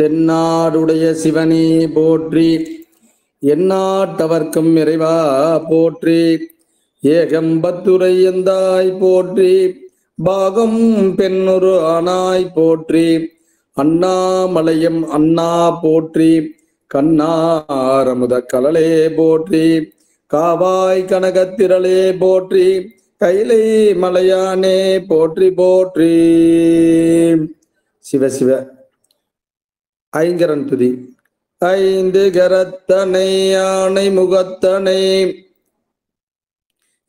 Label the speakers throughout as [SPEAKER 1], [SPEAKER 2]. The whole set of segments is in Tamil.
[SPEAKER 1] தென்னாடுடைய சிவனே போற்றி, எந்நாட்டவர்க்கும் இறைவா போற்றி, ஏகம்பத்துரை எந்தாய் போற்றி, பாகம் பெண்ணொரு ஆனாய் போற்றி, அண்ணாமலையம் அண்ணா போற்றி, கண்ணாரமுத கலலே போற்றி, காவாய் கனகத்திரளே போற்றி, கைலை மலையானே போற்றி போற்றி. சிவ சிவ. ஐங்கரன் துதி. ஐந்து கரத்தனை யானை முகத்தனை,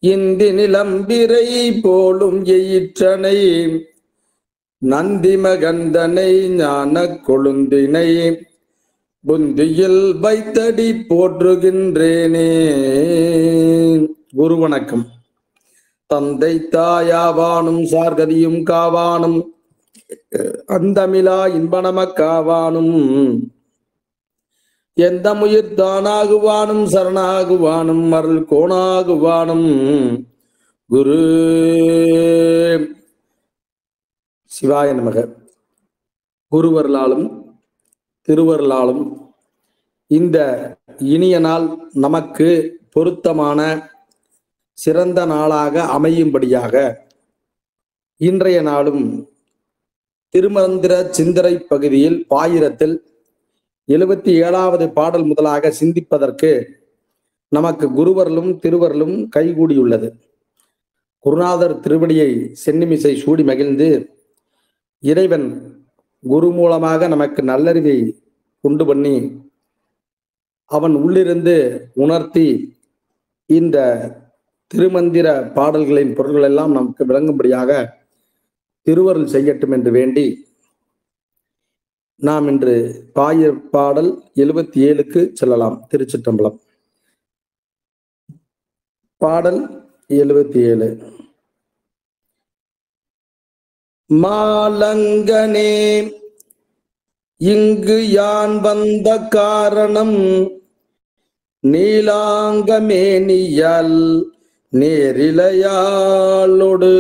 [SPEAKER 1] இந்தி நிலம்பிரை போலும் எயிற்றனை, நந்தி மகந்தனை ஞான கொழுந்தினை, புந்தியில் வைத்தடி போற்றுகின்றேனே. குரு வணக்கம். தந்தை தாயாவானும் சார்கதியும் காவானும், அந்தமிழா இன்பனம காவானும், எந்த முயிர் தானாகுவானும் சரணாகுவானும் அருள் கோணாகுவானும் குரு சிவாய நமக. குருவர்களாலும் திருவர்களாலும் இந்த இனிய நாள் நமக்கு பொருத்தமான சிறந்த நாளாக அமையும்படியாக இன்றைய நாளும் திருமந்திர சிந்தரை பகுதியில் பாயிரத்தில் 77வது பாடல் முதலாக சிந்திப்பதற்கு நமக்கு குருவர்களும் திருவர்களும் கைகூடியுள்ளது. குருநாதர் திருவடியை சென்னிமிசை சூடி மகிழ்ந்து இறைவன் குரு மூலமாக நமக்கு நல்லறிவை உண்டு பண்ணி அவன் உள்ளிருந்து உணர்த்தி இந்த திருமந்திர பாடல்களின் பொருள்கள் எல்லாம் நமக்கு விளங்கும்படியாக திருவருள் செய்யட்டும் என்று வேண்டி நாம் இன்று பாடல் 77க்கு செல்லலாம். திருச்சிற்றம்பலம். பாடல் 77. மாலங்கனே இங்கு யான் வந்த காரணம், நீலாங்கமேனியால் நேரிலையாளோடு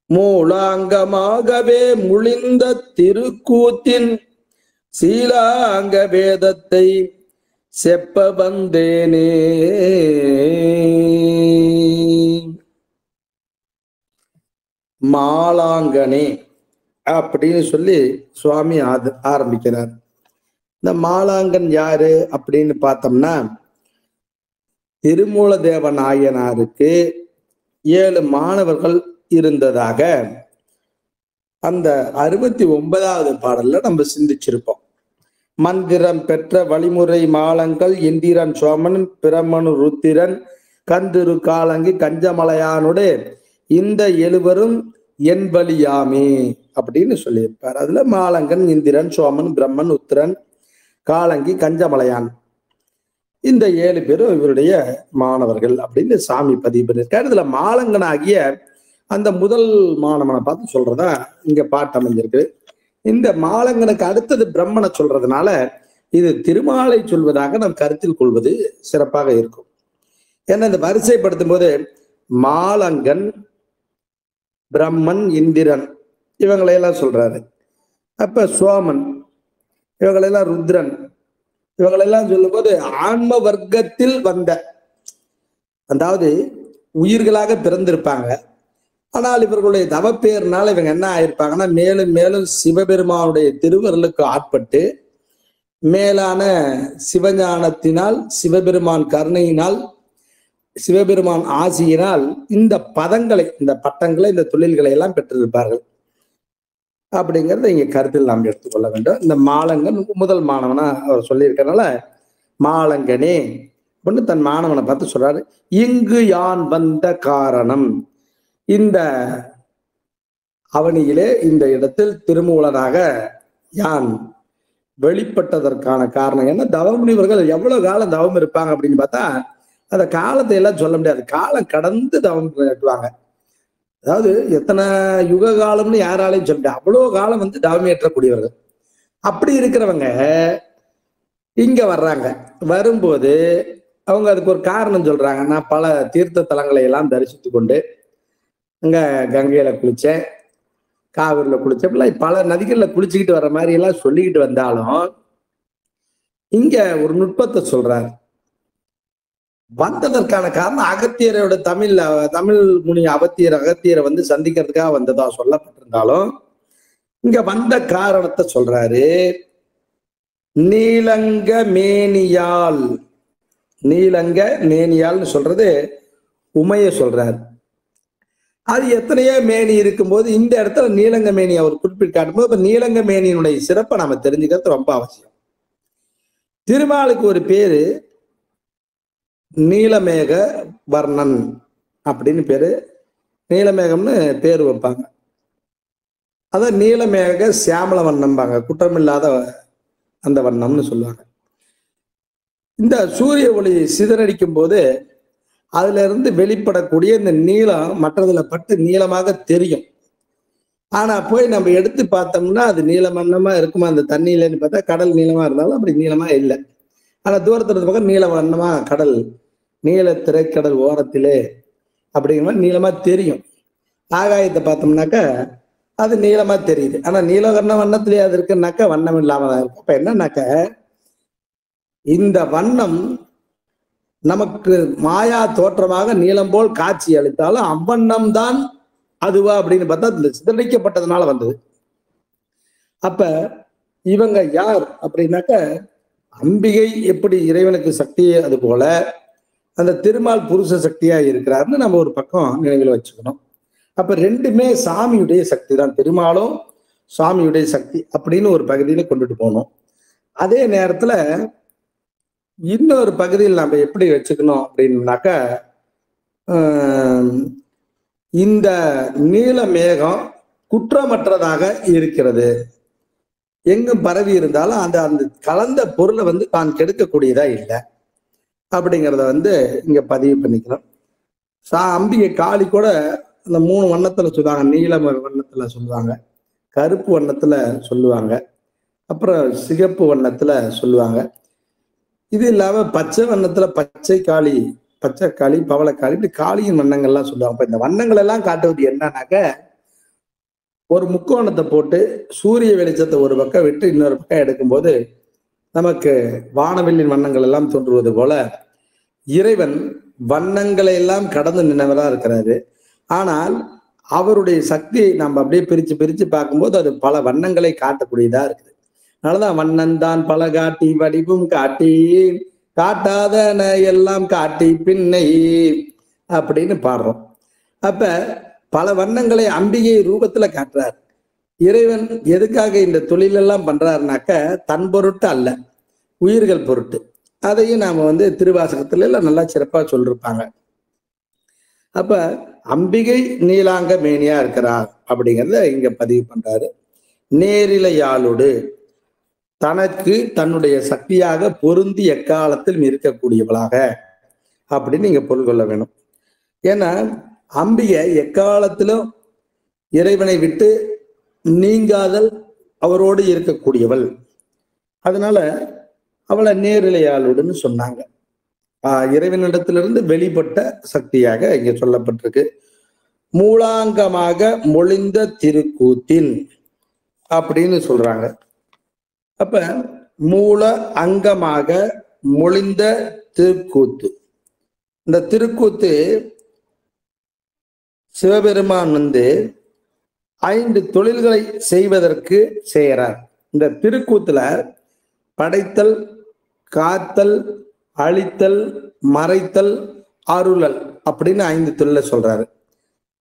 [SPEAKER 1] மூலாங்கமாகவே முழிந்த திருக்கூத்தின் சீலாங்க வேதத்தை செப்ப வந்தேனே. மாலாங்கனே அப்படின்னு சொல்லி சுவாமி ஆரம்பிக்கிறார். இந்த மாலாங்கன் யாரு அப்படின்னு பார்த்தோம்னா, திருமூலதேவ நாயனாருக்கு 7 மாணவர்கள் இருந்ததாக அந்த 69வது பாடல்ல நம்ம சிந்திச்சிருப்போம். மந்திரம் பெற்ற வழிமுறை மாலங்கள் இந்திரன் சோமன் பிரமனு ருத்திரன் கந்திரு காலங்கி கஞ்சமலையானோடு இந்த 7வரும் என் வலியாமே அப்படின்னு சொல்லியிருப்பார். அதுல மாலங்கன் இந்திரன் சோமன் பிரம்மன் உத்திரன் காலங்கி கஞ்சமலையான் இந்த 7 பேரும் இவருடைய மாணவர்கள் அப்படின்னு சாமி பதிவு பண்ணியிருக்காரு. இதுல மாலங்கனாகிய அந்த முதல் மாணவனை பார்த்து சொல்றதா இங்க பாட்டு அமைஞ்சிருக்கு. இந்த மாலங்கனுக்கு அடுத்தது பிரம்மனை சொல்றதுனால இது திருமாலை சொல்வதாக நாம் கருத்தில் கொள்வது சிறப்பாக இருக்கும். ஏன்னா இந்த வரிசைப்படுத்தும் போது மாலங்கன் பிரம்மன் இந்திரன் இவங்களையெல்லாம் சொல்றாரு. அப்ப சோமன் இவங்களெல்லாம் ருத்ரன் இவங்களெல்லாம் சொல்லும் போது ஆன்ம வர்க்கத்தில் வந்த, அதாவது உயிர்களாக பிறந்திருப்பாங்க. ஆனால் இவர்களுடைய தவப்பேர்னால இவங்க என்ன ஆயிருப்பாங்கன்னா, மேலும் மேலும் சிவபெருமானுடைய திருவருளுக்கு ஆட்பட்டு மேலான சிவஞானத்தினால் சிவபெருமான் கருணையினால் சிவபெருமான் ஆசியினால் இந்த பதங்களை இந்த பட்டங்களை இந்த தொழில்களை எல்லாம் பெற்றிருப்பார்கள் அப்படிங்கிறத இங்க கருத்தில் நாம் எடுத்துக்கொள்ள வேண்டும். இந்த மாலங்கன் முதல் மாணவனா அவர் சொல்லியிருக்கனால மாலங்கனே அப்படின்னு தன் மாணவனை பார்த்து சொல்றாரு. இங்கு யான் வந்த காரணம், இந்த அவனியிலே இந்த இடத்தில் திருமூலனாக யான் வெளிப்பட்டதற்கான காரணம் என்ன? தவமுனிவர்கள் எவ்வளவு காலம் தவம் இருப்பாங்க அப்படின்னு பார்த்தா அந்த காலத்தை எல்லாம் சொல்ல முடியாது. காலம் கடந்து தவம் ஏற்றுவாங்க. அதாவது எத்தனை யுக காலம்னு யாராலையும் சொல்ல முடியாது. அவ்வளோ காலம் தவம் ஏற்றக்கூடியவர்கள். அப்படி இருக்கிறவங்க இங்க வர்றாங்க. வரும்போது அவங்க அதுக்கு ஒரு காரணம் சொல்றாங்க. நான் பல தீர்த்த தலங்களை எல்லாம் தரிசித்து கொண்டு அங்க கங்கையில குளிச்சேன், காவிரில குளிச்சப்பெல்லாம் பல நதிகள்ல குளிச்சுக்கிட்டு வர்ற மாதிரி எல்லாம் சொல்லிக்கிட்டு வந்தாலும் இங்க ஒரு நுட்பத்தை சொல்றார். வந்ததற்கான காரணம் அகத்தியரோட தமிழ் முனி அகத்தியரை வந்து சந்திக்கிறதுக்காக வந்ததா சொல்லப்பட்டிருந்தாலும் இங்க வந்த காரணத்தை சொல்றாரு. நீலங்க மேனியால் சொல்றது உமைய சொல்றாரு. அது எத்தனையோ மேனி இருக்கும்போது இந்த இடத்துல நீலங்க மேனி அவர் குறிப்பிட்டு காட்டும்போது இப்ப நீலங்க மேனியினுடைய சிறப்பை நாம தெரிஞ்சுக்கிறது ரொம்ப அவசியம். திருமாலுக்கு ஒரு பேரு நீலமேக வர்ணன் அப்படின்னு பேரு, நீலமேகம்னு பேரு வைப்பாங்க. அதான் நீலமேக சியாமல வண்ணம்பாங்க, குற்றமில்லாத அந்த வண்ணம்னு சொல்லுவாங்க. இந்த சூரிய ஒளி சிதறடிக்கும் போது அதுல இருந்து வெளிப்படக்கூடிய இந்த நீளம் மற்றதுல பட்டு நீளமாக தெரியும். ஆனா போய் நம்ம எடுத்து பார்த்தோம்னா அது நீளவண்ணமா இருக்குமா அந்த தண்ணியிலன்னு பார்த்தா கடல் நீளமா இருந்தாலும் அப்படி நீளமா இல்லை. ஆனா தூரத்துல பக்கம் நீல வண்ணமா கடல், நீல திரைக்கடல் ஓரத்திலே அப்படிங்கிற மாதிரி நீளமா தெரியும். ஆகாயத்தை பார்த்தோம்னாக்கா அது நீளமா தெரியுது. ஆனா நீலவர்ண வண்ணத்திலேயே அது இருக்குன்னாக்கா வண்ணம் இல்லாம தான் இருக்கு. அப்ப என்னன்னாக்க இந்த வண்ணம் நமக்கு மாயா தோற்றமாக நீளம் போல் காட்சி அளித்தாலும் அவ்வண்ணம் தான் அதுவா அப்படின்னு பார்த்தா சிதறிக்கப்பட்டதுனால வந்தது. அப்ப இவங்க யார் அப்படின்னாக்க அம்பிகை எப்படி இறைவனுக்கு சக்தி அது போல அந்த திருமால் புருஷ சக்தியா இருக்கிறாருன்னு நம்ம ஒரு பக்கம் நினைவில் வச்சுக்கணும். அப்ப ரெண்டுமே சாமியுடைய சக்தி தான், திருமாலும் சாமியுடைய சக்தி அப்படின்னு ஒரு பகுதியில கொண்டுட்டு போகணும். அதே நேரத்துல இன்னொரு பகுதியில் நம்ம எப்படி வச்சுக்கணும் அப்படின்னாக்கா இந்த நீல மேகம் குற்றமற்றதாக இருக்கிறது, எங்கும் பரவி இருந்தாலும் அந்த அந்த கலந்த பொருளை வந்து தான் கெடுக்கக்கூடியதா இல்லை அப்படிங்கிறத வந்து இங்க பதிவு பண்ணிக்கிறோம். அம்பிகை காளி கூட அந்த 3 வண்ணத்துல சொல்லுவாங்க. நீல வண்ணத்துல சொல்லுவாங்க, கருப்பு வண்ணத்துல சொல்லுவாங்க, அப்புறம் சிகப்பு வண்ணத்துல சொல்லுவாங்க. இது இல்லாம பச்சை வண்ணத்துல பச்சை காளி, பவளக்காளி, இப்படி காளியின் வண்ணங்கள்லாம் சொல்லுவாங்க. இப்ப இந்த வண்ணங்கள் எல்லாம் காட்டுவது என்னன்னாக்க ஒரு முக்கோணத்தை போட்டு சூரிய வெளிச்சத்தை ஒரு பக்கம் விட்டு இன்னொரு பக்கம் எடுக்கும்போது நமக்கு வானவில்லின் வண்ணங்கள் எல்லாம் தோன்றுவது போல இறைவன் வண்ணங்களை எல்லாம் கடந்து நின்றவரா இருக்கிறாரு. ஆனால் அவருடைய சக்தியை நம்ம அப்படியே பிரிச்சு பிரிச்சு பார்க்கும்போது அது பல வண்ணங்களை காட்டக்கூடியதா இருக்குது. அதனாலதான் வண்ணன் தான் பல காட்டி வடிவும் காட்டி காட்டாதன எல்லாம் காட்டி பின்னை அப்படின்னு பாடுறோம். அப்ப பல வண்ணங்களை அம்பிகை ரூபத்துல காட்டுறார். இறைவன் எதுக்காக இந்த தொழிலெல்லாம் பண்றாருனாக்க தன் பொருட்டு அல்ல, உயிர்கள் பொருட்டு. அதையும் நாம வந்து திருவாசகத்துல எல்லாம் நல்லா சிறப்பா சொல்லிருப்பாங்க. அப்ப அம்பிகை நீலாங்க மேனியா இருக்கிறார் அப்படிங்கிறத இங்க பதிவு பண்றாரு. நேரிலையாளோடு தனக்கு தன்னுடைய சக்தியாக பொருந்தி எக்காலத்திலும் இருக்கக்கூடியவளாக அப்படின்னு நீங்க பொருள் கொள்ள வேணும். ஏன்னா அம்பிகை எக்காலத்திலும் இறைவனை விட்டு நீங்காதல் அவரோடு இருக்கக்கூடியவள். அதனால அவளை நேரிலையாளோடுன்னு சொன்னாங்க. இறைவனிடத்திலிருந்து வெளிப்பட்ட சக்தியாக இங்க சொல்லப்பட்டிருக்கு. மூலாங்கமாக மொழிந்த திருக்கூத்தின் அப்படின்னு சொல்றாங்க. அப்ப மூல அங்கமாக மொழிந்த திருக்கூத்து, இந்த திருக்கூத்து சிவபெருமான் வந்து 5 தொழில்களை செய்வதற்கு செய்யறார். இந்த திருக்கூத்துல படைத்தல், காத்தல், அழித்தல், மறைத்தல், அருளல் அப்படின்னு 5 தொழிலை சொல்றாரு.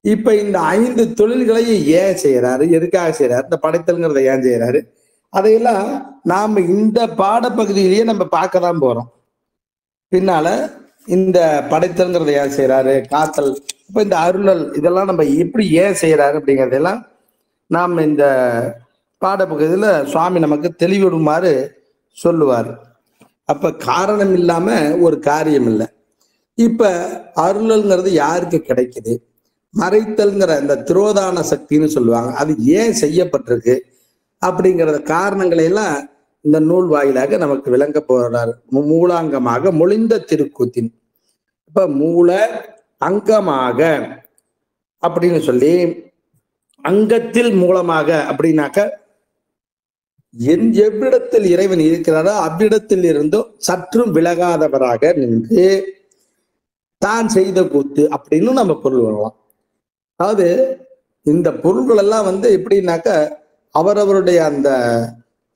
[SPEAKER 1] இப்ப இந்த 5 தொழில்களையும் ஏன் செய்யறாரு, எதுக்காக செய்யறாரு, இந்த படைத்தல்ங்கிறத ஏன் செய்யறாரு, அதையெல்லாம் நாம இந்த பாடப்பகுதியிலேயே நம்ம பார்க்க தான் போறோம். பின்னால இந்த படைத்தல்ங்கிறத ஏன் செய்யறாரு, காத்தல், இப்ப இந்த அருளல், இதெல்லாம் நம்ம எப்படி ஏன் செய்யறாரு அப்படிங்கிறதெல்லாம் நாம் இந்த பாடப்பகுதியில சுவாமி நமக்கு தெளிவிடுமாறு சொல்லுவார். அப்ப காரணம் இல்லாம ஒரு காரியம் இல்லை. இப்ப அருளல்ங்கிறது யாருக்கு கிடைக்குது, மறைத்தல்ங்கிற இந்த திரோதான சக்தின்னு சொல்லுவாங்க, அது ஏன் செய்யப்பட்டிருக்கு அப்படிங்கிறத காரணங்களை எல்லாம் இந்த நூல் வாயிலாக நமக்கு விளங்க போறார். மூலாங்கமாக மொழிந்த திருக்கூத்தின். இப்ப மூல அங்கமாக அப்படின்னு சொல்லி அங்கத்தில் மூலமாக அப்படின்னாக்க எவ்விடத்தில் இறைவன் இருக்கிறாரோ அவ்விடத்தில் இருந்தும் சற்றும் விலகாதவராக நின்று தான் செய்த கூத்து அப்படின்னு நம்ம பொருள் வரலாம். அதாவது இந்த பொருள்கள் எல்லாம் எப்படின்னாக்க அவரவருடைய அந்த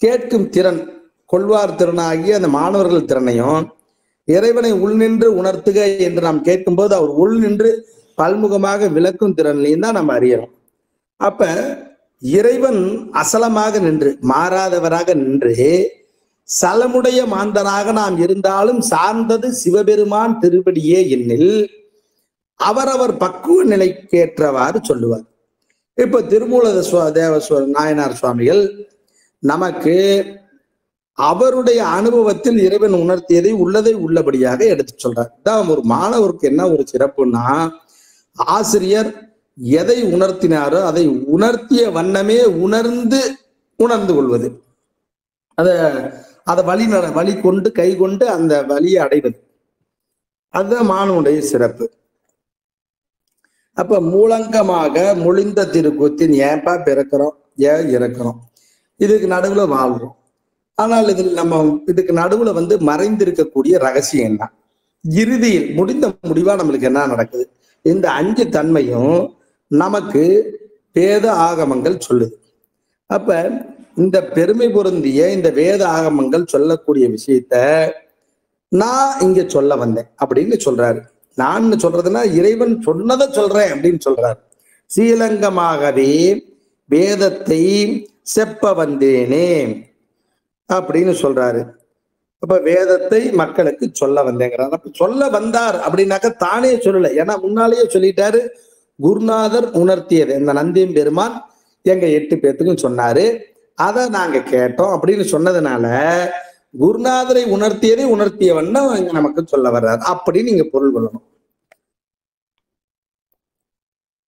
[SPEAKER 1] கேட்கும் திறன், கொள்வார் திறனாகிய அந்த மாணவர்கள் திறனையும் இறைவனை உள்நின்று உணர்த்துக என்று நாம் கேட்கும்போது அவர் உள்நின்று பல்முகமாக விளக்கும் திறன்லையும் தான் நம்ம அறியறோம். அப்ப இறைவன் அசலமாக நின்று மாறாதவராக நின்று சலமுடைய மாந்தனாக நாம் இருந்தாலும் சார்ந்தது சிவபெருமான் திருவடியே என்னில் அவரவர் பக்குவ நிலைக்கேற்றவாறு சொல்லுவார். இப்ப திருமூல தேவஸ்வர நாயனார் சுவாமிகள் நமக்கு அவருடைய அனுபவத்தில் இறைவன் உணர்த்தியதை உள்ளதை உள்ளபடியாக எடுத்து சொல்றார். தான் ஒரு மாணவருக்கு என்ன ஒரு சிறப்புன்னா, ஆசிரியர் எதை உணர்த்தினாரோ அதை உணர்த்திய வண்ணமே உணர்ந்து கொள்வது, அதை வழி கொண்டு கை கொண்டு அந்த வழியை அடைவது, அதுதான் மாணவனுடைய சிறப்பு. அப்ப மூலங்கமாக மொழிந்த திருக்கூத்தின் ஏன்பா பிறக்கிறோம், ஏன் இறக்கிறோம், இதுக்கு நடுவுல வாழ்றோம். ஆனால் இதுக்கு நடுவுல மறைந்திருக்கக்கூடிய ரகசியம் என்ன, இறுதியில் முடிந்த முடிவா நம்மளுக்கு என்ன நடக்குது, இந்த 5 தன்மையும் நமக்கு வேத ஆகமங்கள் சொல்லுது. அப்ப இந்த பெருமை பொருந்திய இந்த வேத ஆகமங்கள் சொல்லக்கூடிய விஷயத்த நான் இங்க சொல்ல வந்தேன் அப்படின்னு சொல்றாரு. நான் சொல்றதுன்னா இறைவன் சொன்னதை சொல்றேன் அப்படின்னு சொல்றாரு. ஸ்ரீலங்கமாகவே வேதத்தை செப்ப வந்தேனே அப்படின்னு சொல்றாரு. அப்ப வேதத்தை மக்களுக்கு சொல்ல வந்தேங்கிறார். அப்ப சொல்ல வந்தார் அப்படின்னாக்க தானே சொல்லல, ஏன்னா முன்னாலேயே சொல்லிட்டாரு. குருநாதர் உணர்த்தியது இந்த நந்தியம் பெருமான் எங்க 8 பேத்துக்கும் சொன்னாரு, அதை நாங்க கேட்டோம் அப்படின்னு சொன்னதுனால குருநாதரை உணர்த்தியதை உணர்த்தியவன்னா இங்க நமக்கு சொல்ல வர்றாரு அப்படின்னு நீங்க பொருள் கொள்ளணும்.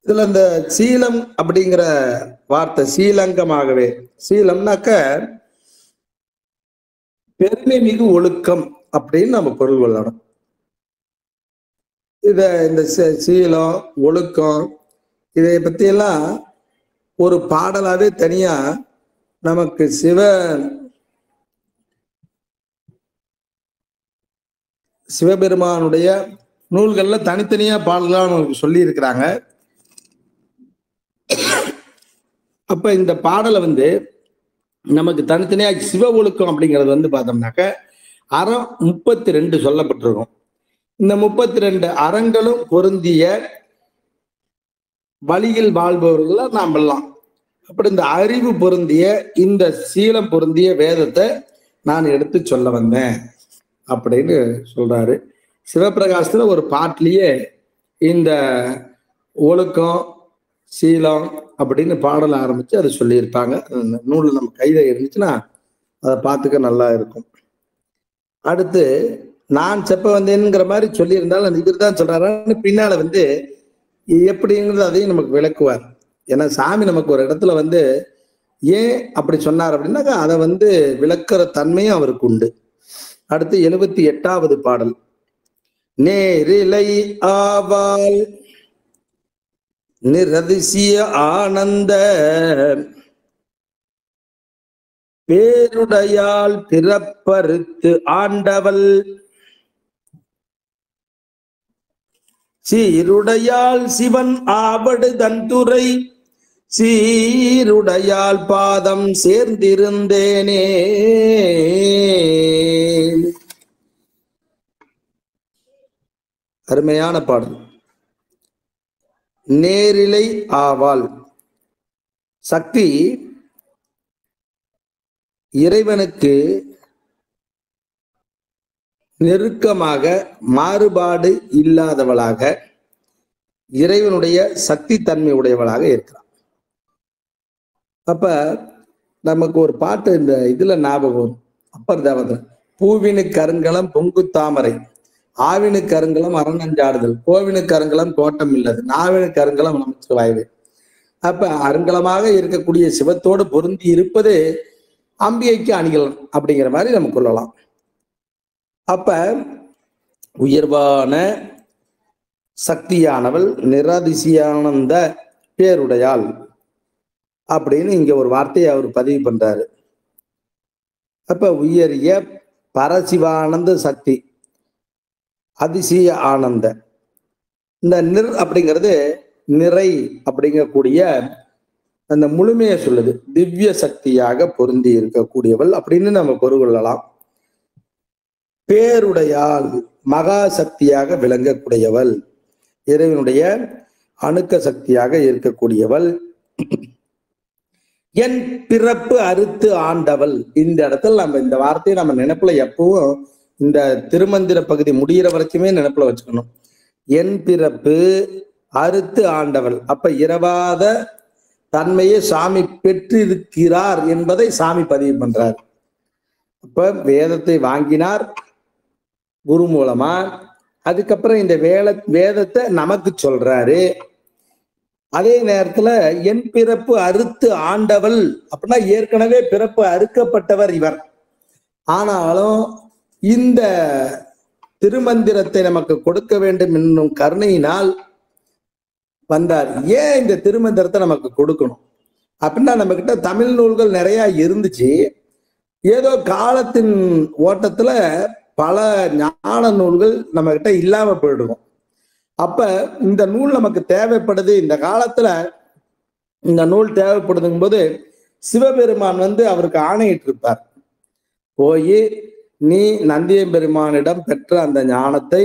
[SPEAKER 1] இதுல இந்த சீலம் அப்படிங்கிற வார்த்தை, சீலங்கமாகவே, சீலம்னாக்க பெருமை மிகு ஒழுக்கம் அப்படின்னு நம்ம பொருள் கொள்ளணும். இந்த சீலம் ஒழுக்கம் இதை பத்தி எல்லாம் ஒரு பாடலாவே தனியா நமக்கு சிவபெருமானுடைய நூல்கள்ல தனித்தனியா பாடலாம் சொல்லி இருக்கிறாங்க. அப்ப இந்த பாடலை நமக்கு தனித்தனியா சிவ ஒழுக்கம் அப்படிங்கிறது பார்த்தோம்னாக்க அறம் 32 சொல்லப்பட்டிருக்கும். இந்த 32 அறங்களும் பொருந்திய வழியில் வாழ்பவர்கள் நாம் எல்லாம். அப்படி இந்த அறிவு பொருந்திய இந்த சீலம் பொருந்திய வேதத்தை நான் எடுத்து சொல்ல வந்தேன் அப்படின்னு சொல்றாரு. சிவபிரகாசத்துல ஒரு பாட்டிலேயே இந்த ஒழுக்கம் சீலம் அப்படின்னு பாடல ஆரம்பிச்சு அதை சொல்லியிருப்பாங்க. நூல் நம்ம கையில இருந்துச்சுன்னா அதை பார்த்துக்க நல்லா இருக்கும். அடுத்து நான் செப்ப வந்தேன்ங்கிற மாதிரி சொல்லியிருந்தாலும் இவர் தான் சொல்றாரு பின்னால எப்படிங்கிறது அதையும் நமக்கு விளக்குவார். ஏன்னா சாமி நமக்கு ஒரு இடத்துல ஏன் அப்படி சொன்னார் அப்படின்னாக்கா அதை விளக்குற தன்மையும் அவருக்கு உண்டு. அடுத்து 78வது பாடல். நேரிலை ஆவால் நிரதிசிய ஆனந்த பேருடையால் பிறப்பறுத்து ஆண்டவள் சீருடையால் சிவன் ஆவடு தன்துறை சீருடையால் பாதம் சேர்ந்திருந்தேனே. அருமையான பாடல். நேரிலை ஆவாள் சக்தி இறைவனுக்கு நெருக்கமாக மாறுபாடு இல்லாதவளாக இறைவனுடைய சக்தி தன்மை உடையவளாக இருக்கிறான். அப்ப நமக்கு ஒரு பாட்டு இந்த இதுல ஞாபகம், அப்பர் தேவதை பூவினு கருங்கலம் பொங்கு தாமரை ஆவினு கருங்கலம் அரணஞ்சாடுதல் கோவினு கருங்கலம் கோட்டம் இல்லது நாவினு கருங்கலம் நமக்கு வாய்வு. அப்ப அருங்கலமாக இருக்கக்கூடிய சிவத்தோடு பொருந்தி இருப்பது அம்பிகைக்கு அணிகலன் அப்படிங்கிற மாதிரி நம்ம கொள்ளலாம். அப்ப உயர்வான சக்தியானவள் நிராதிசியானந்த பேருடையாள் அப்படின்னு இங்க ஒரு வார்த்தையை அவர் பதிவு பண்றாரு. அப்ப உயரிய பரசிவானந்த சக்தி, அதிசய ஆனந்த, இந்த நிர் அப்படிங்கிறது நிறை அப்படிங்கக்கூடிய அந்த முழுமையை சொல்லுது. திவ்ய சக்தியாக பொருந்தி இருக்கக்கூடியவள் அப்படின்னு நம்ம பொருள் கொள்ளலாம். பேருடையாள், மகா சக்தியாக விளங்கக்கூடியவள், இறைவனுடைய அணுக்க சக்தியாக இருக்கக்கூடியவள். என் பிறப்பு அறுத்து ஆண்டவள். இந்த இடத்துல நம்ம இந்த வார்த்தையை நம்ம நினைப்புல எப்பவும் இந்த திருமந்திர பகுதி முடிகிற வரைக்குமே நினைப்புல வச்சுக்கணும். என் பிறப்பு அறுத்து ஆண்டவள். அப்ப இரவாத தன்மையை சாமி பெற்றிருக்கிறார் என்பதை சாமி பதிவு பண்றார். அப்ப வேதத்தை வாங்கினார் குரு மூலமா, அதுக்கப்புறம் இந்த வேதத்தை நமக்கு சொல்றாரு. அதே நேரத்துல என் பிறப்பு அறுத்து ஆண்டவள் அப்படின்னா ஏற்கனவே பிறப்பு அறுக்கப்பட்டவர் இவர். ஆனாலும் இந்த திருமந்திரத்தை நமக்கு கொடுக்க வேண்டும் என்னும் கருணையினால் வந்தார். ஏன் இந்த திருமந்திரத்தை நமக்கு கொடுக்கணும் அப்படின்னா, நம்ம கிட்ட தமிழ் நூல்கள் நிறைய இருந்துச்சு. ஏதோ காலத்தின் ஓட்டத்துல பல ஞான நூல்கள் நம்ம கிட்ட இல்லாம போயிடுவோம். அப்ப இந்த நூல் நமக்கு தேவைப்படுது. இந்த காலத்துல இந்த நூல் தேவைப்படுதுங்கும் போது சிவபெருமான் அவருக்கு ஆணையிட்டு இருப்பார், போய் நீ நந்தியம்பெருமானிடம் பெற்ற அந்த ஞானத்தை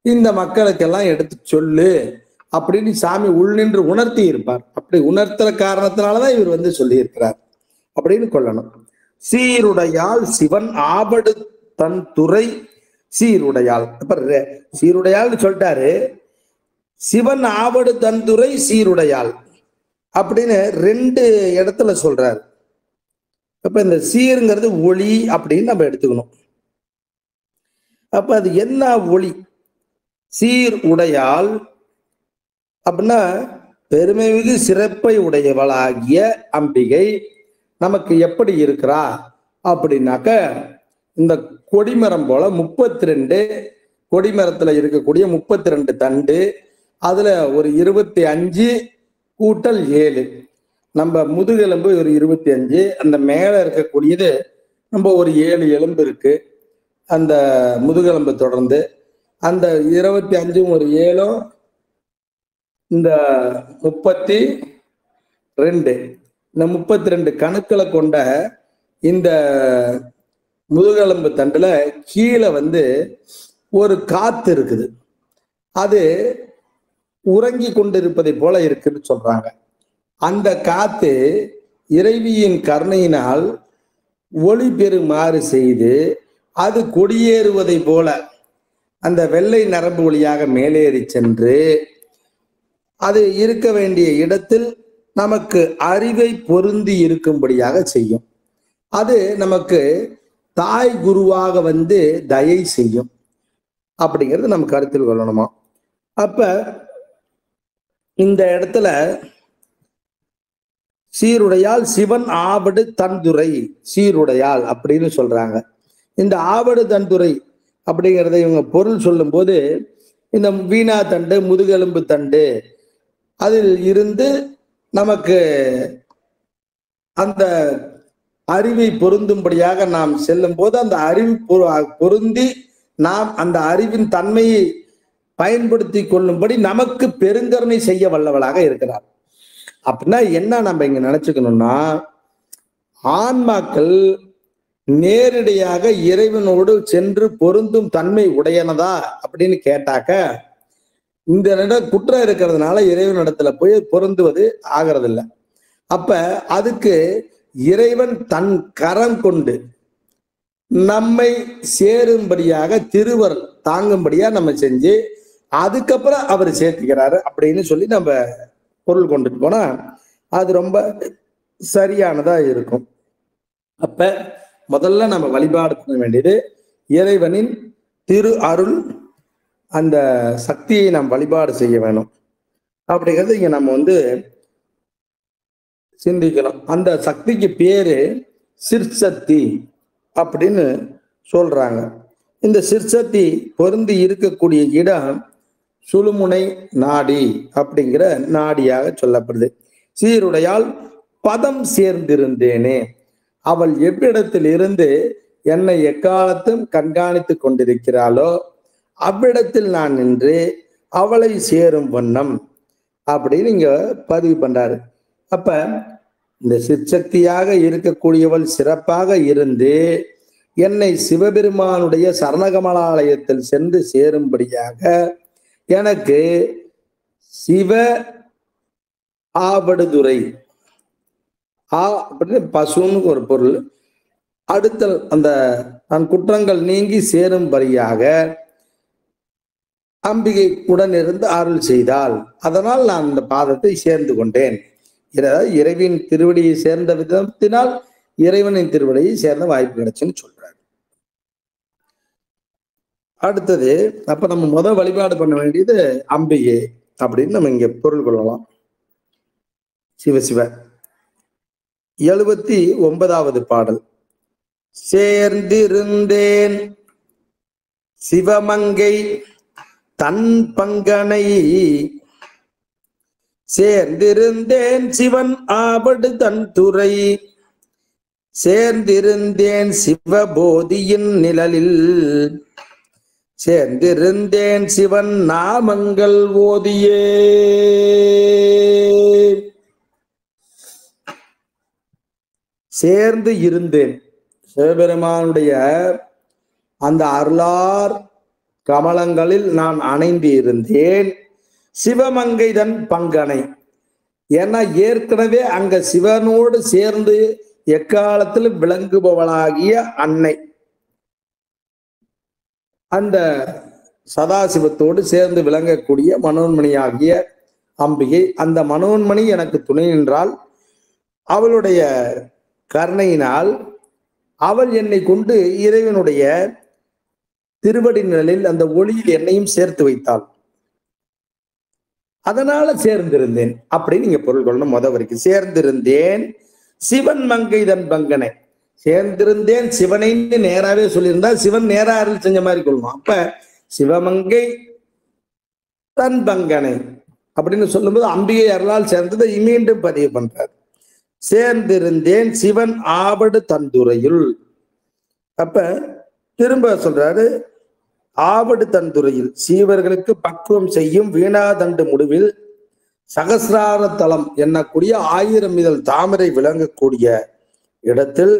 [SPEAKER 1] இந்த மக்களுக்கெல்லாம் எடுத்து சொல்லு அப்படின்னு சாமி உள்நின்று உணர்த்தி இருப்பார். அப்படி உணர்த்துற காரணத்தினாலதான் இவர் சொல்லி இருக்கிறார் அப்படின்னு கொள்ளணும். சீருடையால் சிவன் ஆபடு தன் துறை சீருடையால். அப்ப சீருடையால் சொல்லிட்டாரு, சிவன் ஆவடு தந்துரை சீருடையால் அப்படின்னு 2 இடத்துல சொல்றாரு. அப்ப இந்த சீருங்கிறது ஒளி அப்படின்னு நம்ம எடுத்துக்கணும். அப்ப அது என்ன ஒளி? சீர் உடையால் அப்படின்னா பெருமை மிகு சிறப்பை உடையவளாகிய அம்பிகை நமக்கு எப்படி இருக்கிறா அப்படின்னாக்க, இந்த கொடிமரம் போல 32 கொடிமரத்துல இருக்கக்கூடிய 32 தண்டு, அதுல ஒரு 25 கூட்டல் 7, நம்ம முதுகெலும்பு ஒரு 25, அந்த மேல இருக்கக்கூடியது நம்ம ஒரு 7 எலும்பு இருக்கு அந்த முதுகெலும்பு தொடர்ந்து. அந்த 25 ஒரு 7 இந்த 32, இந்த 32 கணுக்களை கொண்ட இந்த முதுகெலும்பு தண்டுல கீழே ஒரு காத்து இருக்குது. அது உறங்கி கொண்டிருப்பதை போல இருக்குன்னு சொல்றாங்க. அந்த காத்து இறைவியின் கருணையினால் ஒளி பெறுமாறு செய்து அது கொடியேறுவதை போல அந்த வெள்ளை நரம்பு வழியாக மேலேறி சென்று அது இருக்க வேண்டிய இடத்தில் நமக்கு அறிவை பொருந்தி இருக்கும்படியாக செய்யும். அது நமக்கு தாய் குருவாக தயை செய்யும் அப்படிங்கிறது நம்ம கருத்தில் கொள்ளணுமா. அப்ப இந்த இடத்துல சீருடையால் சிவன் ஆவடு தந்துரை சீருடையால் அப்படின்னு சொல்றாங்க. இந்த ஆவடு தந்துரை அப்படிங்கிறத இவங்க பொருள் சொல்லும் போது, இந்த வீணா தண்டு முதுகெலும்பு தண்டு அதில் இருந்து நமக்கு அந்த அறிவை பொருந்தும்படியாக நாம் செல்லும் போது அந்த அறிவு பொருந்தி நாம் அந்த அறிவின் தன்மையை பயன்படுத்தி கொள்ளும்படி நமக்கு பெருங்கருணை செய்ய வல்லவளாக இருக்கிறார். அப்படின்னா என்ன நம்ம இங்க நினைச்சுக்கணும்னா, ஆன்மாக்கள் நேரடியாக இறைவனோடு சென்று பொருந்தும் தன்மை உடையனதா அப்படின்னு கேட்டாக்க, இந்த குற்றம் இருக்கிறதுனால இறைவனிடத்துல போய் பொருந்துவது ஆகிறது இல்லை. அப்ப அதுக்கு இறைவன் தன் கரம் கொண்டு நம்மை சேரும்படியாக திருவருள் தாங்கும்படியா நம்ம செஞ்சு அதுக்கப்புறம் அவர் சேர்த்துக்கிறாரு அப்படின்னு சொல்லி நம்ம பொருள் கொண்டுட்டு போனா அது ரொம்ப சரியானதா இருக்கும். அப்ப முதல்ல நம்ம வழிபாடு பண்ண வேண்டியது இறைவனின் திரு அருள், அந்த சக்தியை நாம் வழிபாடு செய்ய வேணும் அப்படிங்கிறது இங்க நம்ம சிந்திக்கணும். அந்த சக்திக்கு பேரு சிற்சக்தி அப்படின்னு சொல்றாங்க. இந்த சிற்சக்தி பொருந்தி இருக்கக்கூடிய இடம் சுழுமுனை நாடி அப்படிங்கிற நாடியாக சொல்லப்படுது. சீருடையால் பதம் சேர்ந்திருந்தேனே. அவள் எவ்விடத்தில் இருந்து என்னை எக்காலத்தும் கண்காணித்து கொண்டிருக்கிறாளோ அவ்விடத்தில் நான் நின்று அவளை சேரும் வண்ணம் அப்படின்னு இங்க பதிவு பண்றாரு. அப்ப இந்த சிற்சக்தியாக இருக்கக்கூடியவள் சிறப்பாக இருந்து என்னை சிவபெருமானுடைய சரணகமலாலயத்தில் சென்று சேரும்படியாக எனக்கு சிவ ஆவடுதுறை அப்படின்னு பசுன்னு ஒரு பொருள், அடுத்தல் அந்த நான் குற்றங்கள் நீங்கி சேரும்படியாக அம்பிகை உடன் இருந்து அருள் செய்தால் அதனால் நான் இந்த பாதத்தை சேர்ந்து கொண்டேன். இறைவனின் திருவடியை சேர்ந்த விதத்தினால் இறைவனின் திருவடியை சேர்ந்த வாய்ப்பு கிடைச்சுன்னு சொல்றாரு. அடுத்தது அப்ப நம்ம முதல் வழிபாடு பண்ண வேண்டியது அம்பிகை அப்படின்னு நம்ம இங்க பொருள் கொள்ளலாம். சிவசிவ 79வது பாடல். சேர்ந்திருந்தேன் சிவமங்கை தன் பங்கனை, சேர்ந்திருந்தேன் சிவன் ஆவடு தன் துறை, சேர்ந்திருந்தேன் சிவபோதியின் நிழலில், சேர்ந்திருந்தேன் சிவன் நாமங்கள் ஓதியே. சேர்ந்து இருந்தேன் சிவபெருமானுடைய அந்த அருளார் கமலங்களில் நான் அணைந்து இருந்தேன். சிவமங்கை தன் பங்கனை, ஏன்னா ஏற்கனவே அங்க சிவனோடு சேர்ந்து எக்காலத்தில் விளங்குபவளாகிய அன்னை, அந்த சதாசிவத்தோடு சேர்ந்து விளங்கக்கூடிய மனோன்மணியாகிய அம்பிகை, அந்த மனோன்மணி எனக்கு துணை நின்றால் அவளுடைய கருணையினால் அவள் என்னை கொண்டு இறைவனுடைய திருவடி நிழலில் அந்த ஒளியில் என்னையும் சேர்த்து வைத்தாள். அதனால சேர்ந்திருந்தேன் அப்படின்னு நீங்க பொருள் கொள்ளணும். முத வரைக்கும் சேர்ந்திருந்தேன் சிவன் மங்கை தன் பங்கனை, சேர்ந்திருந்தேன் சிவனைன்னு நேராவே சொல்லியிருந்தா சிவன் நேரா அருள் செஞ்ச மாதிரி கொள்ளணும். அப்ப சிவமங்கை தன் பங்கனை அப்படின்னு சொல்லும்போது அம்பிகை அருளால் சேர்ந்ததை மீண்டும் பதிவு பண்றார். சேர்ந்திருந்தேன் சிவன் ஆவடு தந்துறையுள். அப்ப திரும்ப சொல்றாரு, ஆவடு தந்துறையில் சீவர்களுக்கு பக்குவம் செய்யும் வீணாதண்டு முடிவில் சகசிரார தலம் என்னக்கூடிய 1000 இதழ் தாமரை விளங்கக்கூடிய இடத்தில்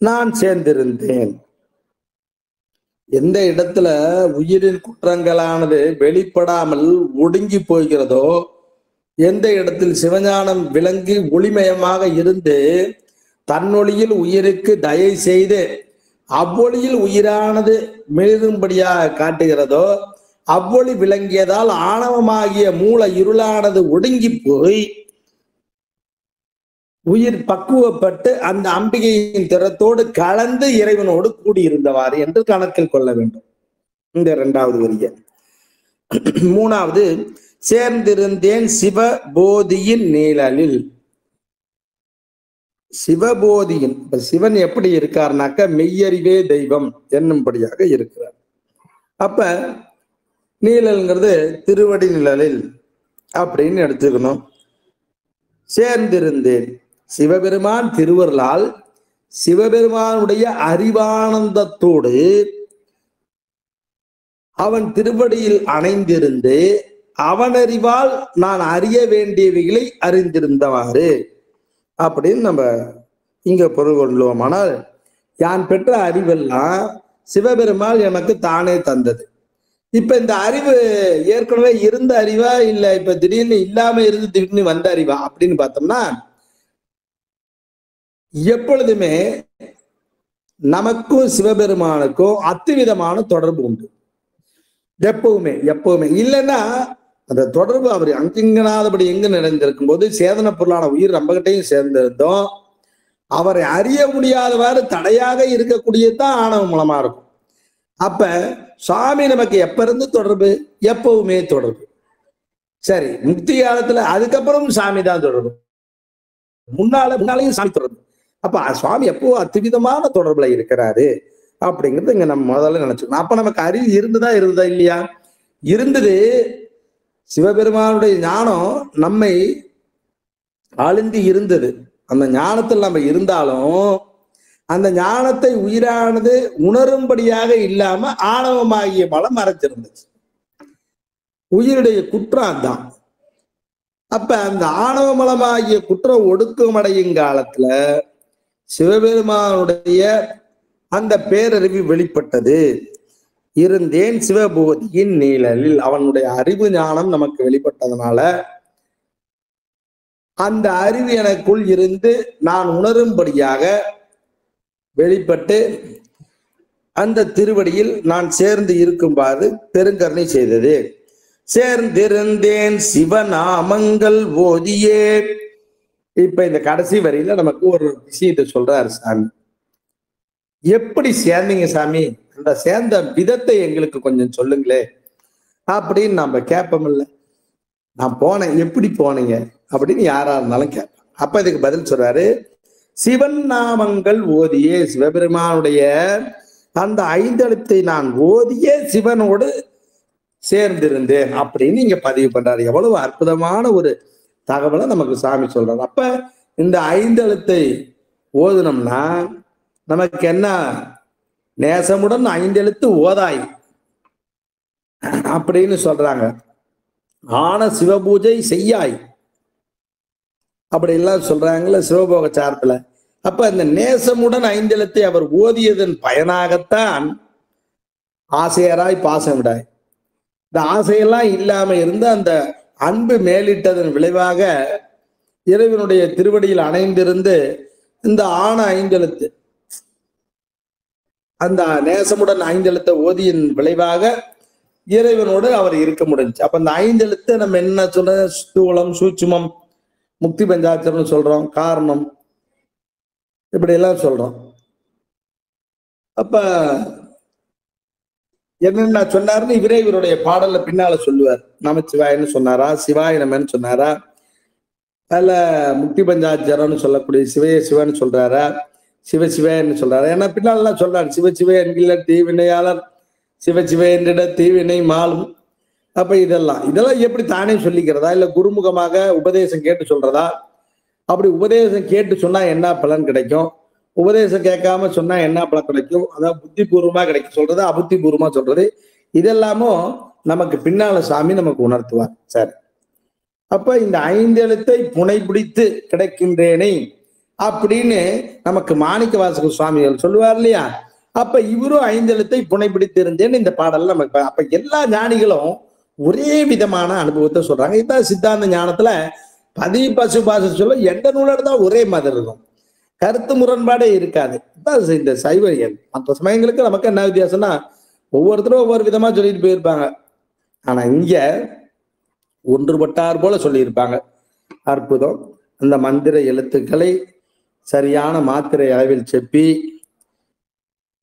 [SPEAKER 1] நான் சேர்ந்திருந்தேன். எந்த இடத்துல உயிரின் குற்றங்களானது வெளிப்படாமல் ஒடுங்கி போகிறதோ, எந்த இடத்தில் சிவஞானம் விளங்கி ஒளிமயமாக இருந்து தன்னொளியில் உயிருக்கு தயை செய்து அவ்வொளியில் உயிரானது மெழுகும்படியாக காட்டுகிறதோ, அவ்வொளி விளங்கியதால் ஆணவமாகிய மூல இருளானது ஒடுங்கி போய் உயிர் பக்குவப்பட்டு அந்த அம்பிகையின் திறத்தோடு கலந்து இறைவனோடு கூடியிருந்தவாறு என்று கணக்கில் கொள்ள வேண்டும். இந்த 2வது வரிய. 3வது, சேர்ந்திருந்தேன் சிவபோதியின் நிழலில். சிவபோதியின், இப்ப சிவன் எப்படி இருக்காருனாக்க மெய்யறிவே தெய்வம் என்னும்படியாக இருக்கிறார். அப்ப நீழல்ங்கிறது திருவடி நிழலில் அப்படின்னு எடுத்துக்கணும். சேர்ந்திருந்தேன் சிவபெருமான் திருவருளால் சிவபெருமானுடைய அறிவானந்தத்தோடு அவன் திருவடியில் அணைந்திருந்து அவனறிவால் நான் அறிய வேண்டியவைகளை அறிந்திருந்தவாறு அப்படின்னு நம்ம இங்க பொருள் கொள்ளுவோம். ஆனால் யான் பெற்ற அறிவெல்லாம் சிவபெருமான் எனக்கு தானே தந்தது. இப்ப இந்த அறிவு ஏற்கனவே இருந்த அறிவா இல்ல இப்ப திடீர்னு இல்லாம இருந்து திடீர்னு வந்த அறிவா அப்படின்னு பார்த்தோம்னா, எப்பொழுதுமே நமக்கும் சிவபெருமானுக்கும் அத்துவிதமான தொடர்பு உண்டு. எப்பவுமே இல்லைன்னா அந்த தொடர்பு அவர் அங்கிங்கனாதபடி எங்கு நிறைந்திருக்கும் போது சேதன பொருளான உயிர் நம்ம கிட்டையும் சேர்ந்திருந்தோம். அவரை அறிய முடியாதவாறு தடையாக இருக்கக்கூடியதான் ஆணவ மூலமா இருக்கும். அப்ப சுவாமி நமக்கு எப்ப இருந்து தொடர்பு? எப்பவுமே தொடர்பு. சரி, முக்தி காலத்துல அதுக்கப்புறம் சாமி தான் தொடர்பு, முன்னாலையும் சாமி தொடர்பு. அப்ப சுவாமி எப்போ அத்துவிதமான தொடர்புல இருக்கிறாரு அப்படிங்கிறது இங்க நம்ம முதல்ல நினைச்சுக்கணும். அப்ப நமக்கு அறிவு இருந்ததா இல்லையா? இருந்தது. சிவபெருமானுடைய ஞானம் நம்மை அழுந்தி இருந்தது. அந்த ஞானத்தில் நம்ம இருந்தாலும் அந்த ஞானத்தை உயிரானது உணரும்படியாக இல்லாம ஆணவமாகிய மலம் மறைச்சிருந்துச்சு. உயிருடைய குற்றம் அதுதான். அப்ப அந்த ஆணவ மலமாகிய குற்றம் ஒடுக்கமடையும் காலத்துல சிவபெருமானுடைய அந்த பேரறிவு வெளிப்பட்டது. இருந்தேன் சிவபோதியின் நீழலில், அவனுடைய அறிவு ஞானம் நமக்கு வெளிப்பட்டதுனால அந்த அறிவு எனக்குள் இருந்து நான் உணரும்படியாக வெளிப்பட்டு அந்த திருவடியில் நான் சேர்ந்து இருக்கும்பாறு பெருங்கருணை செய்தது. சேர்ந்திருந்தேன் சிவநாமங்கள் ஓதியே. இப்ப இந்த கடைசி வரியில நமக்கு ஒரு விஷயத்தை சொல்றாரு சாமி. எப்படி சேர்ந்தீங்க சாமி, அந்த சேர்ந்த விதத்தை எங்களுக்கு கொஞ்சம் சொல்லுங்களே அப்படின்னு நம்ம கேட்போம்ல. நான் போனேன், எப்படி போனீங்க அப்படின்னு யாரா இருந்தாலும் கேட்பேன். அப்ப இதுக்கு பதில் சொல்றாரு, சிவன் நாமங்கள் ஓதியே, சிவபெருமானுடைய அந்த ஐந்தெழுத்தை நான் ஓதிய சிவனோடு சேர்ந்திருந்தேன் அப்படின்னு இங்க பதிவு பண்றாரு. எவ்வளவு அற்புதமான ஒரு தகவலை நமக்கு சாமி சொல்றாரு. அப்ப இந்த ஐந்தெழுத்தை ஓதுனோம்னா நமக்கு என்ன, நேசமுடன் ஐந்தெழுத்து ஓதாய் அப்படின்னு சொல்றாங்க. ஆன சிவபூஜை செய்யாய் அப்படி எல்லாம் சொல்றாங்கல்ல சிவபோக சாரத்துல. அப்ப இந்த நேசமுடன் ஐந்தெழுத்தை அவர் ஓதியதன் பயனாகத்தான் ஆசையராய் பாசம் விடாய். இந்த ஆசையெல்லாம் இல்லாம இருந்து அந்த அன்பு மேலிட்டதன் விளைவாக இறைவனுடைய திருவடியில் அணைந்திருந்து இந்த ஆன ஐந்தெழுத்து, அந்த நேசமுடன் ஐந்தெழுத்த ஓதியின் விளைவாக இறைவனோடு அவர் இருக்க முடிஞ்சு. அப்ப அந்த ஐந்தெழுத்து நம்ம என்ன சொல்ற, ஸ்தூலம், சூட்சுமம், முக்தி பஞ்சாட்சரம்னு சொல்றோம், காரணம், இப்படி எல்லாம் சொல்றோம். அப்ப என்னென்ன சொன்னாருன்னு இவரே இவருடைய பாடல்ல பின்னால சொல்லுவார். நமச்சிவாயன்னு சொன்னாரா, சிவாய நமன்னு சொன்னாரா, அல்ல முக்தி பஞ்சாட்சரம்னு சொல்லக்கூடிய சிவைய சிவன்னு சொல்றாரா, சிவசிவன்னு சொல்றாரு. ஏன்னா பின்னாலெல்லாம் சொல்றாரு, சிவசிவ என்கிற தீவினையாளர் சிவசிவ என்றிட தீவினை மாலும். அப்ப இதெல்லாம் எப்படி தானே சொல்லிக்கிறதா, இல்ல குருமுகமாக உபதேசம் கேட்டு சொல்றதா? அப்படி உபதேசம் கேட்டு சொன்னா என்ன பலன் கிடைக்கும், உபதேசம் கேட்காம சொன்னா என்ன பலன் கிடைக்கும், அதாவது புத்தி பூர்வமா கிடைக்கும் சொல்றது, அபுத்தி பூர்வமா சொல்றது, இதெல்லாமும் நமக்கு பின்னால சாமி நமக்கு உணர்த்துவார். சரி, அப்ப இந்த ஐந்தெழுத்தை புனை பிடித்து கிடைக்கின்றேனே அப்படின்னு நமக்கு மாணிக்க வாசகர் சுவாமிகள் சொல்லுவார் இல்லையா? அப்ப இவரும் ஐந்தெழுத்தை புனை பிடித்து இருந்தேன்னு இந்த பாடல் நமக்கு. அப்ப எல்லா ஞானிகளும் ஒரே விதமான அனுபவத்தை சொல்றாங்க. இதுதான் சித்தாந்த ஞானத்துல பதி பசு பாச சொல்ல எந்த நூலோட தான் ஒரே மாதிரி இருக்கும், கருத்து முரண்பாடே இருக்காது. இந்த சைவரியல் மற்ற சமயங்களுக்கு நமக்கு என்ன வித்தியாசம்னா ஒவ்வொருத்தரும் ஒவ்வொரு விதமா சொல்லிட்டு போயிருப்பாங்க. ஆனா இங்க ஒன்றுபட்டார் போல சொல்லியிருப்பாங்க. அற்புதம். அந்த மந்திர எழுத்துக்களை சரியான மாத்திரை அளவில் செப்பி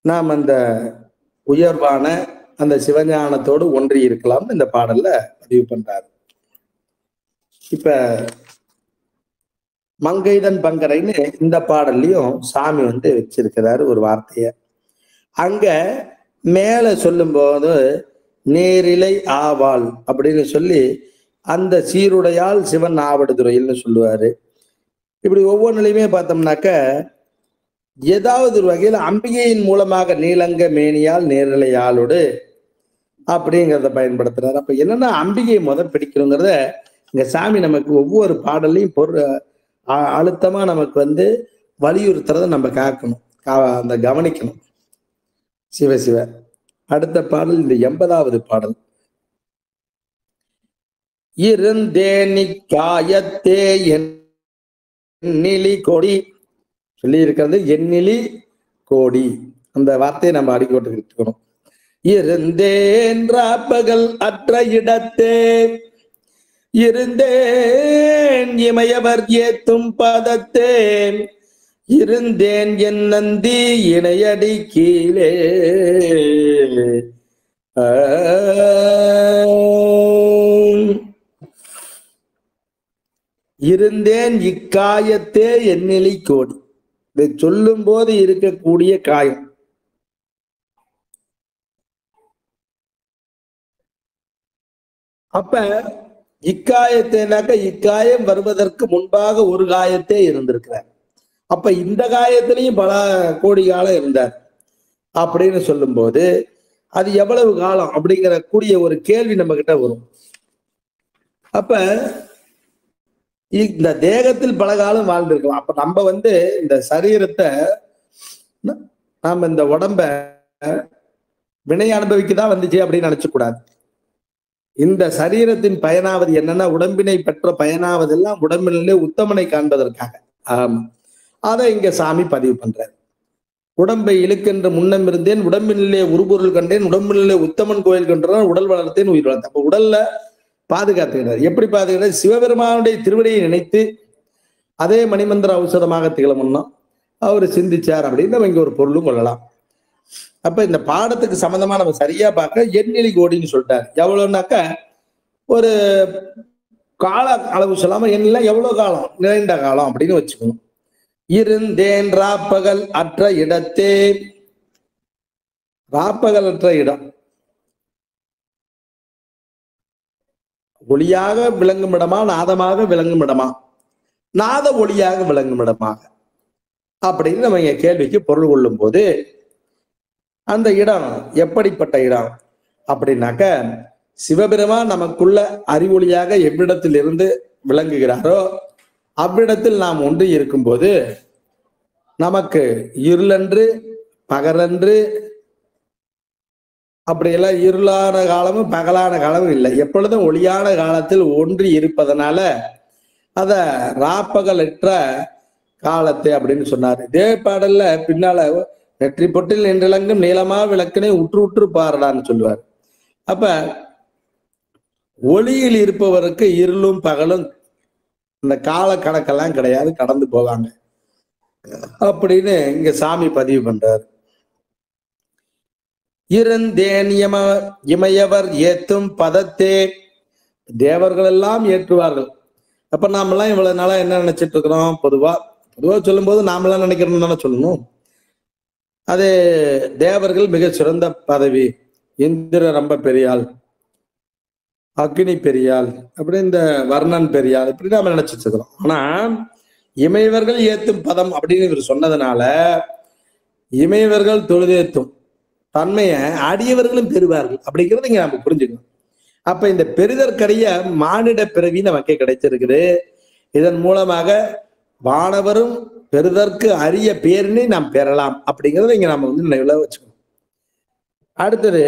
[SPEAKER 1] நாம் அந்த உயர்வான அந்த சிவஞானத்தோடு ஒன்றி இருக்கலாம் இந்த பாடல்ல பதிவு பண்றாரு. இப்ப மங்கைதன் பங்கரைன்னு இந்த பாடல்லையும் சாமி வச்சிருக்கிறாரு ஒரு வார்த்தைய. அங்க மேல சொல்லும் போது நேரிலை ஆவாள் அப்படின்னு சொல்லி அந்த சீருடையால் சிவன் ஆவடுதுறையில்னு சொல்லுவாரு. இப்படி ஒவ்வொன்றுலையுமே பார்த்தோம்னாக்க ஏதாவது ஒரு வகையில் அம்பிகையின் மூலமாக நீலங்க மேனியால் நேரிலையாளோடு அப்படிங்கிறத பயன்படுத்துறாரு. அப்ப என்னன்னா அம்பிகையை பிடிக்கணுங்கிறத இங்க சாமி நமக்கு ஒவ்வொரு பாடலையும் அழுத்தமா நமக்கு வலியுறுத்துறத நம்ம காக்கணும், அந்த கவனிக்கணும். சிவசிவ. அடுத்த பாடல் இந்த 80வது பாடல். இருந்தேனி காயத்தே எண்ணிலி கோடி சொல்லி இருக்கிறது, எண்ணிலி கோடி அந்த வார்த்தையை நம்ம அடிக்கோட்டுக்கணும். இருந்தேன் பகல் அற்ற இடத்தே இருந்தேன் இமையவர் ஏத்தும் பதத்தே இருந்தேன் என் நந்தி இணையடி கீழே இருந்தேன் இக்காயத்தே எண்ணிலி கோடி. இதை சொல்லும் போது இருக்கக்கூடிய காயம். அப்ப இக்காயத்தைனாக்க இக்காயம் வருவதற்கு முன்பாக ஒரு காயத்தே இருந்திருக்கிறார். அப்ப இந்த காயத்திலையும் பல கோடி காலம் இருந்தார் அப்படின்னு சொல்லும் போது அது எவ்வளவு காலம் அப்படிங்கிற கூடிய ஒரு கேள்வி நம்ம கிட்ட வரும். அப்ப இந்த தேகத்தில் பல காலம் வாழ்ந்திருக்கலாம். அப்ப நம்ம இந்த சரீரத்தை நாம இந்த உடம்ப வினை அனுபவிக்கதான் வந்துச்சு அப்படின்னு நினைச்ச கூடாது. இந்த சரீரத்தின் பயனாவது என்னன்னா, உடம்பினை பெற்ற பயனாவதெல்லாம் உடம்பினிலே உத்தமனை காண்பதற்காக. ஆமா, அதை இங்க சாமி பதிவு பண்றாரு. உடம்பை இழுக்கின்ற முன்னம் இருந்தேன், உடம்பினிலே உருபொருள் கண்டேன், உடம்பினிலே உத்தமன் கோயில் கண்டான், உடல் வளர்த்தேன் உயிர் வளர்த்தேன். அப்ப உடல்ல பாதுகாத்துக்கிறார். எப்படி பாதுகாக்கிறார்? சிவபெருமானுடைய திருவடியை நினைத்து அதே மணிமந்திர ஔஷதமாக திகழமுன்னா அவரு சிந்திச்சார் அப்படின்னு நம்ம இங்க ஒரு பொருளும் கொள்ளலாம். அப்ப இந்த பாடத்துக்கு சம்பந்தமா நம்ம சரியா பார்க்க எண்ணிலி கோடின்னு சொல்லிட்டாரு. எவ்வளவுனாக்க ஒரு கால அளவு சொல்லாம எண்ணிலாம் எவ்வளவு காலம், நிறைந்த காலம் அப்படின்னு வச்சுக்கணும். இருந்தேன் ராப்பகல் அற்ற இடத்தே, ராப்பகல் அற்ற இடம், ஒளியாக விளங்கும் இடமா, நாதமாக விளங்கும் இடமா, நாத ஒளியாக விளங்கும் இடமாக அப்படின்னு நம்ம இங்க கேள்விக்கு பொருள் கொள்ளும் போது அந்த இடம் எப்படிப்பட்ட இடம் அப்படின்னாக்க, சிவபெருமான் நமக்குள்ள அறிவொளியாக எவ்விடத்தில் இருந்து விளங்குகிறாரோ அவ்விடத்தில் நாம் ஒன்று இருக்கும்போது நமக்கு இருளன்று பகலன்று அப்படியெல்லாம் இருளான காலமும் பகலான காலமும் இல்லை. எப்பொழுதும் ஒளியான காலத்தில் ஒன்றி இருப்பதனால அத ராப்பகலற்ற காலத்தை அப்படின்னு சொன்னாரு. இதே பாடல்ல பின்னால நெற்றி பொட்டில் நின்றலங்கும் நீளமா விளக்கினை உற்று உற்று பாரடான்னு சொல்லுவார். அப்ப ஒளியில் இருப்பவருக்கு இருளும் பகலும் இந்த கால கணக்கெல்லாம் கிடையாது, கடந்து போவாங்க அப்படின்னு இங்க சாமி பதிவு பண்றாரு. இருந்தேன் இமையவர் ஏத்தும் பதத்தே, தேவர்கள் எல்லாம் ஏற்றுவார்கள். அப்ப நாமெல்லாம் இவ்வளவு நாளா என்ன நினைச்சிட்டு இருக்கிறோம்? பொதுவா சொல்லும் போது நாமெல்லாம் நினைக்கிறோம்னு தானே சொல்லணும். அது தேவர்கள் மிக சிறந்த பதவி, இந்திர ரொம்ப பெரியாள், அக்னி பெரியாள், அப்படி இந்த வர்ணன் பெரியாள், இப்படி நாம நினைச்சிட்டு இருக்கிறோம். ஆனா இமையவர்கள் ஏத்தும் பதம் அப்படின்னு இவர் சொன்னதுனால இமையவர்கள் தொழுதேத்தும் தன்மையை அடியவர்களும் பெறுவார்கள் அப்படிங்கிறத இங்க நம்ம புரிஞ்சுக்கணும். அப்ப இந்த பெரிதற்கரிய மானிட பிறவி நமக்கே கிடைச்சிருக்குது. இதன் மூலமாக வானவரும் பெறுதற்கு அரிய பேரினை நாம் பெறலாம் அப்படிங்கிறத இங்க நம்ம நினைவுல வச்சுக்கணும். அடுத்தது,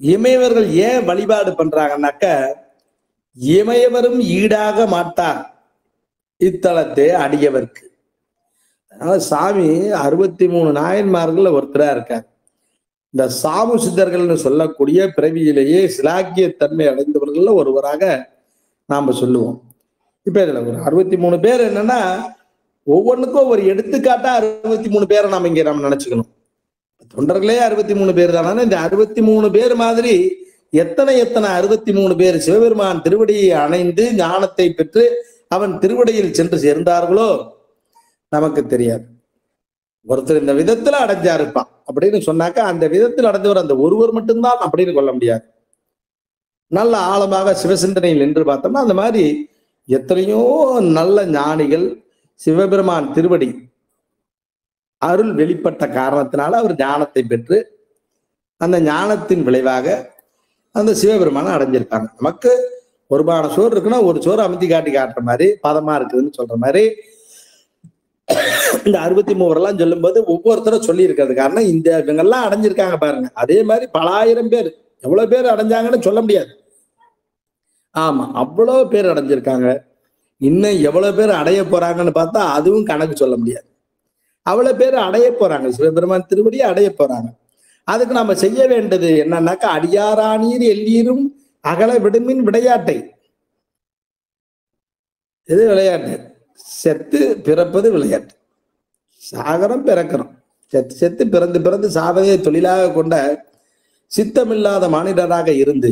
[SPEAKER 1] இமையவர்கள் ஏன் வழிபாடு பண்றாங்கன்னாக்க, இமையவரும் ஈடாக மாட்டார் இத்தலத்தே அடியவர்க்கு. அதனால சாமி 63 நாயன்மார்கள் ஒருத்தரா இருக்கார். இந்த சாமு சித்தர்கள்னு சொல்லக்கூடிய பிறவியிலேயே சிலாக்கிய தன்மை அடைந்தவர்கள்ல ஒருவராக நாம சொல்லுவோம். இப்ப இதுல ஒரு 63 பேர் என்னன்னா, ஒவ்வொன்றுக்கும் ஒரு எடுத்துக்காட்டா 63 பேரை நாம இங்க நம்ம நினைச்சுக்கணும். தொண்டர்களே 63 பேர் தானே. இந்த 63 பேர் மாதிரி எத்தனை 63 பேர் சிவபெருமான் திருவடியை அணைந்து ஞானத்தை பெற்று அவன் திருவடியில் சென்று சேர்ந்தார்களோ நமக்கு தெரியாது. ஒருத்தர் இந்த விதத்துல அடைஞ்சா இருப்பான் அப்படின்னு சொன்னாக்கா, அந்த விதத்தில் அடைஞ்சவர் அந்த ஒருவர் மட்டும்தான் அப்படின்னு கொள்ள முடியாது. நல்ல ஆழமாக சிவசிந்தனையில் நின்று பார்த்தோம்னா அந்த மாதிரி எத்தனையோ நல்ல ஞானிகள் சிவபெருமான் திருவடி அருள் வெளிப்பட்ட காரணத்தினால அவர் ஞானத்தை பெற்று அந்த ஞானத்தின் விளைவாக அந்த சிவபெருமானை அடைஞ்சிருக்காங்க. நமக்கு ஒரு பானை சோறு இருக்குன்னா ஒரு சோறு அமுத்தி காட்டுற மாதிரி பதமா இருக்குதுன்னு சொல்ற மாதிரி இந்த 63 சொல்லும் போது ஒவ்வொருத்தரும் சொல்லி இருக்கிறது காரணம் இந்த இவங்கெல்லாம் அடைஞ்சிருக்காங்க பாருங்க. அதே மாதிரி பல ஆயிரம் பேர், எவ்வளவு பேர் அடைஞ்சாங்கன்னு சொல்ல முடியாது. ஆமா, அவ்வளவு பேர் அடைஞ்சிருக்காங்க. இன்னும் எவ்வளவு பேர் அடைய போறாங்கன்னு பார்த்தா அதுவும் கணக்கு சொல்ல முடியாது. அவ்வளவு பேர் அடைய போறாங்க, சிவபெருமான் திருவடியை அடைய போறாங்க. அதுக்கு நாம செய்ய வேண்டியது என்னன்னாக்கா, அடியாரானீர் எல்லீரும் அகல விடுமின் விளையாட்டை. இது விளையாட்டு. செத்து பிறப்பது விளையாட்டு. சாகரம் பிறக்கிறோம், செத்து செத்து பிறந்து பிறந்து சாவதை தொழிலாக கொண்ட சித்தமில்லாத மானிடராக இருந்து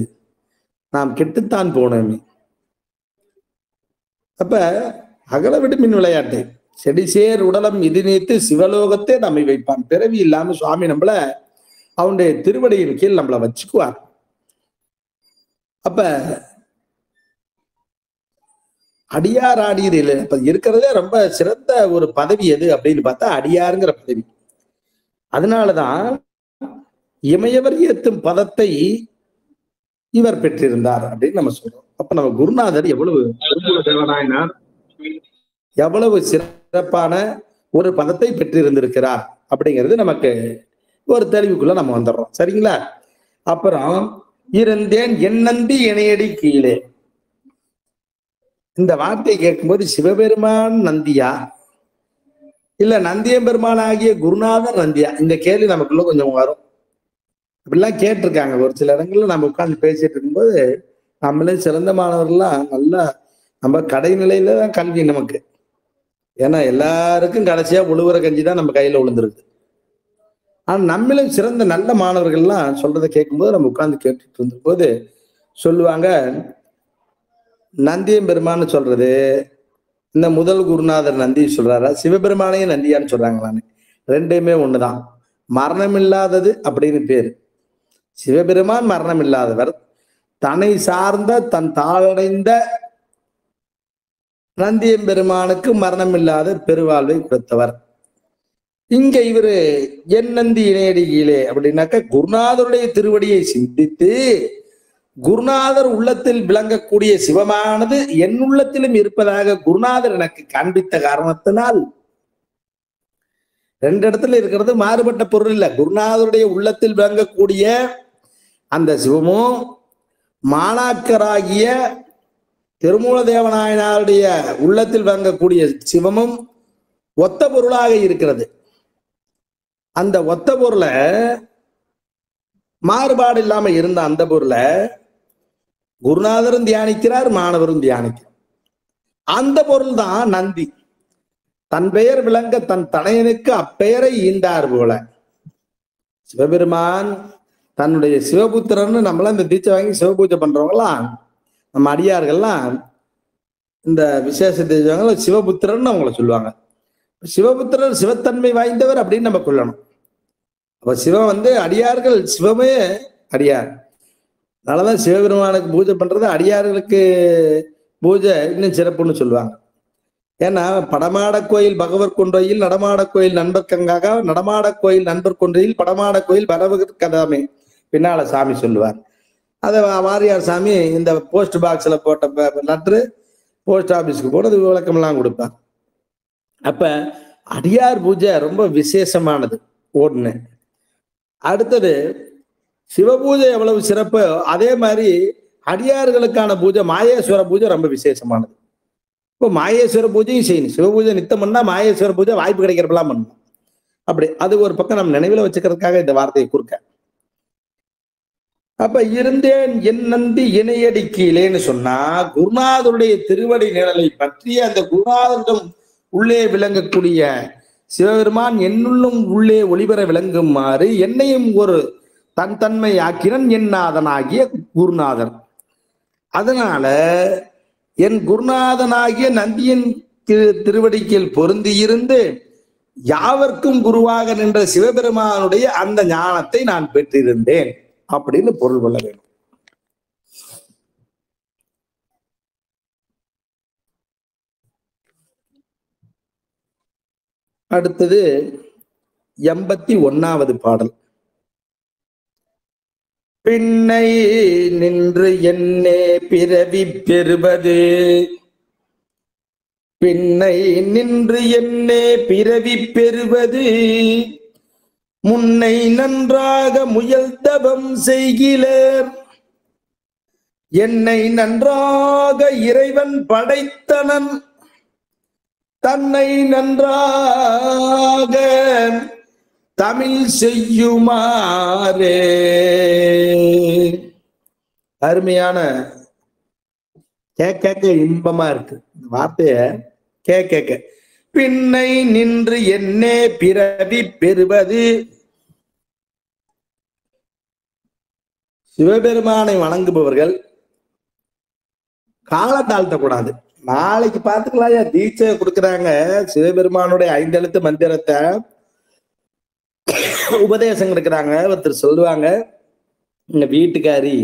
[SPEAKER 1] நாம் கெட்டுத்தான் போனோமே. அப்ப அகல விடுமின் விளையாட்டை செடிசேர் உடலம் இது நீத்து சிவலோகத்தை நம்மை வைப்பான். பிறவி இல்லாம சுவாமி நம்மள அவனுடைய திருவடியின் கீழ் நம்மளை வச்சுக்குவார். அப்ப அடியார் ஆடியது இல்லை. இப்ப இருக்கிறதே ரொம்ப சிறந்த ஒரு பதவி எது அப்படின்னு பார்த்தா அடியாருங்கிற பதவி. அதனாலதான் இமையவர் ஏத்தும் பதத்தை இவர் பெற்றிருந்தார் அப்படின்னு நம்ம சொல்றோம். அப்ப நம்ம குருநாதர் எவ்வளவு தேவநாயனார் எவ்வளவு சிறப்பான ஒரு பதத்தை பெற்றிருந்திருக்கிறார் அப்படிங்கிறது நமக்கு ஒரு தெளிவுக்குள்ள நம்ம வந்துடுறோம். சரிங்களா? அப்புறம் இருந்தேன் என் நந்தி இணையடி கீழே. இந்த வார்த்தையை கேட்கும்போது சிவபெருமான் நந்தியா இல்ல நந்தியம்பெருமான் ஆகிய குருநாதர் நந்தியா, இந்த கேள்வி நமக்குள்ள கொஞ்சம் வரும். அப்படிலாம் கேட்டிருக்காங்க. ஒரு சில இடங்கள்ல நம்ம உட்கார்ந்து பேசிட்டு இருக்கும்போது நம்மளே சிறந்த மாணவர்கள்லாம் நல்லா நம்ம கடைநிலையில தான் கல்வி நமக்கு. ஏன்னா எல்லாருக்கும் கடைசியா உழுவுற கஞ்சி தான் நம்ம கையில விழுந்துருக்கு. ஆனா நம்மளும் சிறந்த நல்ல மாணவர்கள்லாம் சொல்றதை கேட்கும்போது நம்ம உட்கார்ந்து கேட்டுட்டு இருந்தபோது சொல்லுவாங்க, நந்தியம்பெருமான்னு சொல்றது இந்த முதல் குருநாதர் நந்தி சொல்றாரா சிவபெருமானையும் நந்தியான்னு சொல்றாங்களான்னு? ரெண்டுமே ஒண்ணுதான். மரணம் இல்லாதது அப்படின்னு பேரு. சிவபெருமான் மரணம் இல்லாதவர், தன்னை சார்ந்த தன் தாளடைந்த நந்தியம்பெருமானுக்கு மரணம் இல்லாத பெருவாழ்வை கொடுத்தவர். இங்க இவரு என் நந்தி இணையடி கீழே அப்படின்னாக்க குருநாதருடைய திருவடியை சிந்தித்து குருநாதர் உள்ளத்தில் விளங்கக்கூடிய சிவமானது என் உள்ளத்திலும் இருப்பதாக குருநாதர் எனக்கு காண்பித்த காரணத்தினால், ரெண்டு இடத்துல இருக்கிறது மாறுபட்ட பொருள் இல்ல. குருநாதருடைய உள்ளத்தில் விளங்கக்கூடிய அந்த சிவமும் மாணாக்கராகிய திருமூல தேவநாயனாருடைய உள்ளத்தில் விளங்கக்கூடிய சிவமும் ஒத்த பொருளாக இருக்கிறது. அந்த ஒத்த பொருளை மாறுபாடு இல்லாம இருந்த அந்த பொருளை குருநாதரும் தியானிக்கிறார், மாணவரும் தியானிக்கிறார். அந்த பொருள் தான் நந்தி. தன் பெயர் விளங்க தன் தனையனுக்கு அப்பெயரை ஈந்தார் போல சிவபெருமான் தன்னுடைய சிவபுத்திரன்னு நம்மளாம் இந்த தீட்சை வாங்கி சிவபூஜை பண்றவங்களாம், நம்ம அடியார்கள்லாம் இந்த விசேஷ தீட்சை சிவபுத்திரன்னு அவங்கள சொல்லுவாங்க. சிவபுத்திரர் சிவத்தன்மை வாய்ந்தவர் அப்படின்னு நம்ம கொள்ளணும். அப்ப சிவம் அடியார்கள், சிவமே அடியார். அதனாலதான் சிவபெருமானுக்கு பூஜை பண்றது அடியார்களுக்கு பூஜை இன்னும் சிறப்புன்னு சொல்லுவாங்க. ஏன்னா படமாட கோயில் பகவர் கொன்றையில் நடமாட கோயில் நண்பர் கங்காக நடமாட கோயில் நண்பர் கொன்றையில் படமாட கோயில் பரவகர் கதாமே பின்னால சாமி சொல்லுவார். அதை வாரியார் சாமி இந்த போஸ்ட் பாக்ஸ்ல போட்ட லெட்டரு போஸ்ட் ஆபீஸ்க்கு போனது விளக்கம்லாம் கொடுப்பார். அப்ப அடியார் பூஜை ரொம்ப விசேஷமானது ஒண்ணு. அடுத்தது சிவபூஜை எவ்வளவு சிறப்பு, அதே மாதிரி அடியார்களுக்கான பூஜை மாயேஸ்வர பூஜை ரொம்ப விசேஷமானது. இப்போ மாயேஸ்வர பூஜையும் செய்யணும். சிவபூஜை நித்தம் பண்ணா மாயேஸ்வர பூஜை வாய்ப்பு கிடைக்கிறப்பெல்லாம் பண்ணணும். அப்படி அது ஒரு பக்கம் நம்ம நினைவுல வச்சுக்கிறதுக்காக இந்த வார்த்தையை குறுக்க. அப்ப இருந்தேன் என் நந்தி இணையடி கீழேன்னு சொன்னா குருநாதருடைய திருவடி நிழலை பற்றி அந்த குருநாதரிடம் உள்ளே விளங்கக்கூடிய சிவபெருமான் என்னுள்ளும் உள்ளே ஒளிபெற விளங்குமாறு என்னையும் ஒரு தன் தன்மை ஆக்கினன் என்னாதனாகிய குருநாதன். அதனால என் குருநாதனாகிய நந்தியின் திருவடிக்கில் பொருந்தி இருந்து யாவர்க்கும் குருவாக நின்ற சிவபெருமானுடைய அந்த ஞானத்தை நான் பெற்றிருந்தேன் அப்படின்னு பொருள் கொள்ள வேண்டும். அடுத்தது 81வது பாடல். பின்னை நின்று என்னே பிறவி பெறுவது, பின்னை நின்று என்னே பிறவி பெறுவது, முன்னை நன்றாக முயல் தபம் செய்கிலர், என்னை நன்றாக இறைவன் படைத்தனன், தன்னை நன்றாக தமிழ் செய்யுமாறே. அருமையான கேட்க இன்பமா இருக்கு இந்த வார்த்தைய கேட்க. பின்னை நின்று என்னே பிறவி பெறுவது, சிவபெருமானை வணங்குபவர்கள் காலம் தாழ்த்தக்கூடாது. நாளைக்கு பார்த்துக்கலாம், தீட்சை கொடுக்குறாங்க சிவபெருமானுடைய 5 எழுத்து மந்திரத்தை உபதேசம் கொடுக்குறாங்க. ஒருத்தர் சொல்லுவாங்க, எங்க வீட்டுக்காரி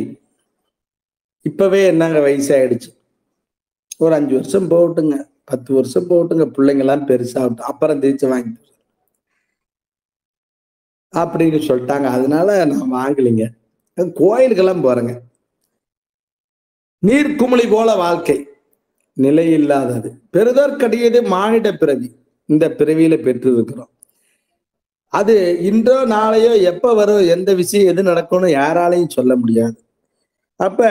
[SPEAKER 1] இப்பவே என்னங்க வயசாயிடுச்சு, ஒரு 5 வருஷம் போகட்டுங்க, 10 வருஷம் போகட்டுங்க, பிள்ளைங்கெல்லாம் பெருசாகட்டும், அப்புறம் திருச்சி வாங்கி அப்படின்னு சொல்லிட்டாங்க. அதனால நான் வாங்கலைங்க. கோயிலுக்கெல்லாம் போறேங்க. நீர்க்குமிழி போல வாழ்க்கை நிலை இல்லாதது, பெறுதற்கடியது மானிட பிறவி. இந்த பிறவியில பெற்று இருக்கிறோம். அது இன்றோ நாளையோ எப்ப வரும், எந்த விஷயம் எது நடக்கும்னு யாராலையும் சொல்ல முடியாது. அப்ப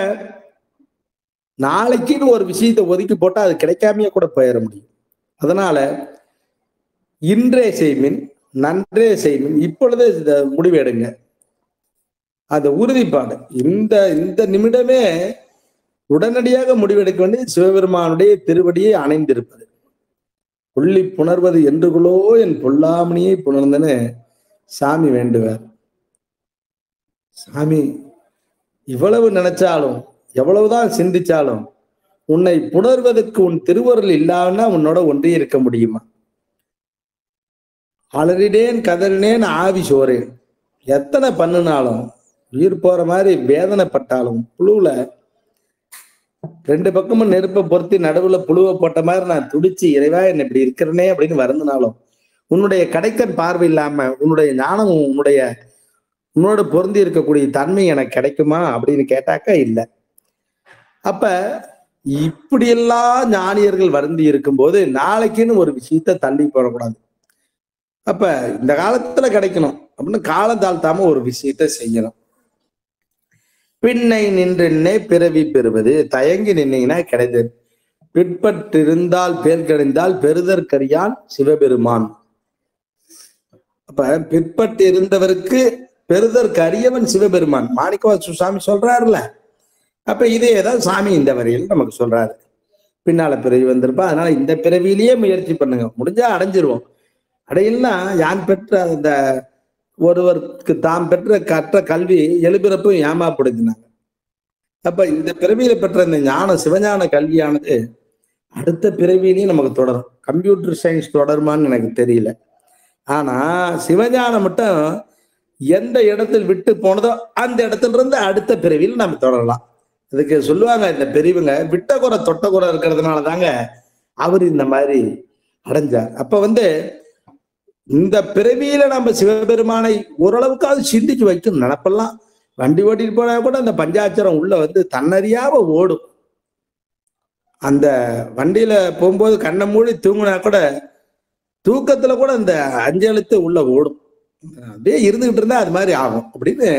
[SPEAKER 1] நாளைக்குன்னு ஒரு விஷயத்தை ஒதுக்கி போட்டா அது கிடைக்காமையே கூட போயிட முடியும். அதனால இன்றே செய்மின் நன்றே செய்மின், இப்பொழுதே முடிவு எடுங்க. அந்த உறுதிப்பாடு இந்த இந்த நிமிடமே உடனடியாக முடிவெடுக்க வேண்டியது சிவபெருமானுடைய திருவடியை அணைந்திருப்பது. புள்ளி புணர்வது என்றுகளோ என் பொல்லாமணியை புணர்ந்தன்னு சாமி வேண்டுவார். சாமி இவ்வளவு நினைச்சாலும் எவ்வளவுதான் சிந்திச்சாலும் உன்னை புணர்வதற்கு உன் திருவருள் இல்லாமன்னா உன்னோட ஒன்றி இருக்க முடியுமா? அலறினேன் கதறினேன் ஆவி சோறேன், எத்தனை பண்ணினாலும் உயிர் போற மாதிரி வேதனைப்பட்டாலும் புழுவுல 2 பக்கமும் நெருப்பை பொருத்தி நடுவுல புழுவை போட்ட மாதிரி நான் துடிச்சு இறைவா என்ன இப்படி இருக்கிறனே அப்படின்னு வருந்தினாலும் உன்னுடைய கடைக்கன் பார்வை இல்லாம உன்னுடைய ஞானமும் உன்னோட பொருந்தி இருக்கக்கூடிய தன்மை எனக்கு கிடைக்குமா அப்படின்னு கேட்டாக்கா இல்லை. அப்ப இப்படியெல்லாம் ஞானியர்கள் வருந்தி இருக்கும்போது நாளைக்குன்னு ஒரு விஷயத்த தள்ளி போடக்கூடாது. அப்ப இந்த காலத்துல கிடைக்கணும் அப்படின்னு காலம் தாழ்த்தாம ஒரு விஷயத்த செய்யணும். பின்னை நின்றென்னே பிறவி பெறுவது, தயங்கி நின்னீங்கன்னா கிடைத்தது. பிற்பட்டிருந்தால் பேர் கிடைந்தால் பெறுதற்கரியான் சிவபெருமான். அப்ப பிற்பட்டு இருந்தவருக்கு பெறுதற்கரியவன் சிவபெருமான் மாணிக்க சுவாமி சொல்றாருல்ல. அப்ப இதேதான் சாமி இந்த வரையில் நமக்கு சொல்றாரு. பின்னால பிறவி வந்திருப்பா, அதனால இந்த பிறவியிலேயே முயற்சி பண்ணுங்க, முடிஞ்சா அடைஞ்சிருவோம். அடையில்னா யான் பெற்ற அந்த ஒருவருக்கு தாம் பெற்ற கற்ற கல்வி எழுபிறப்பும் ஏமாப்படுத்தினாங்க. அப்ப இந்த பிறவியில பெற்ற இந்த ஞான சிவஞான கல்வியானது அடுத்த பிறவியிலையும் நமக்கு தொடரும். கம்ப்யூட்டர் சயின்ஸ் தொடருமான்னு எனக்கு தெரியல. ஆனா சிவஞானம் மட்டும் எந்த இடத்தில் விட்டு போனதோ அந்த இடத்துல இருந்து அடுத்த பிறவியில் நம்ம தொடரலாம். அதுக்கு சொல்லுவாங்க இந்த பெரியவங்க, விட்ட குறை தொட்ட குறை இருக்கிறதுனால தாங்க அவர் இந்த மாதிரி அடைஞ்சார். அப்ப இந்த பிறவியில நம்ம சிவபெருமானை ஓரளவுக்காவது சிந்திச்சு வைக்கும் நினப்பெல்லாம். வண்டி ஓட்டிட்டு போனா கூட அந்த பஞ்சாட்சரம் உள்ள தன்னறியாம ஓடும். அந்த வண்டியில போகும்போது கண்ணை மூடி தூங்கினா கூட தூக்கத்துல கூட அந்த 5 எழுத்து உள்ள ஓடும். அப்படியே இருந்துகிட்டு இருந்தா அது மாதிரி ஆகும் அப்படின்னு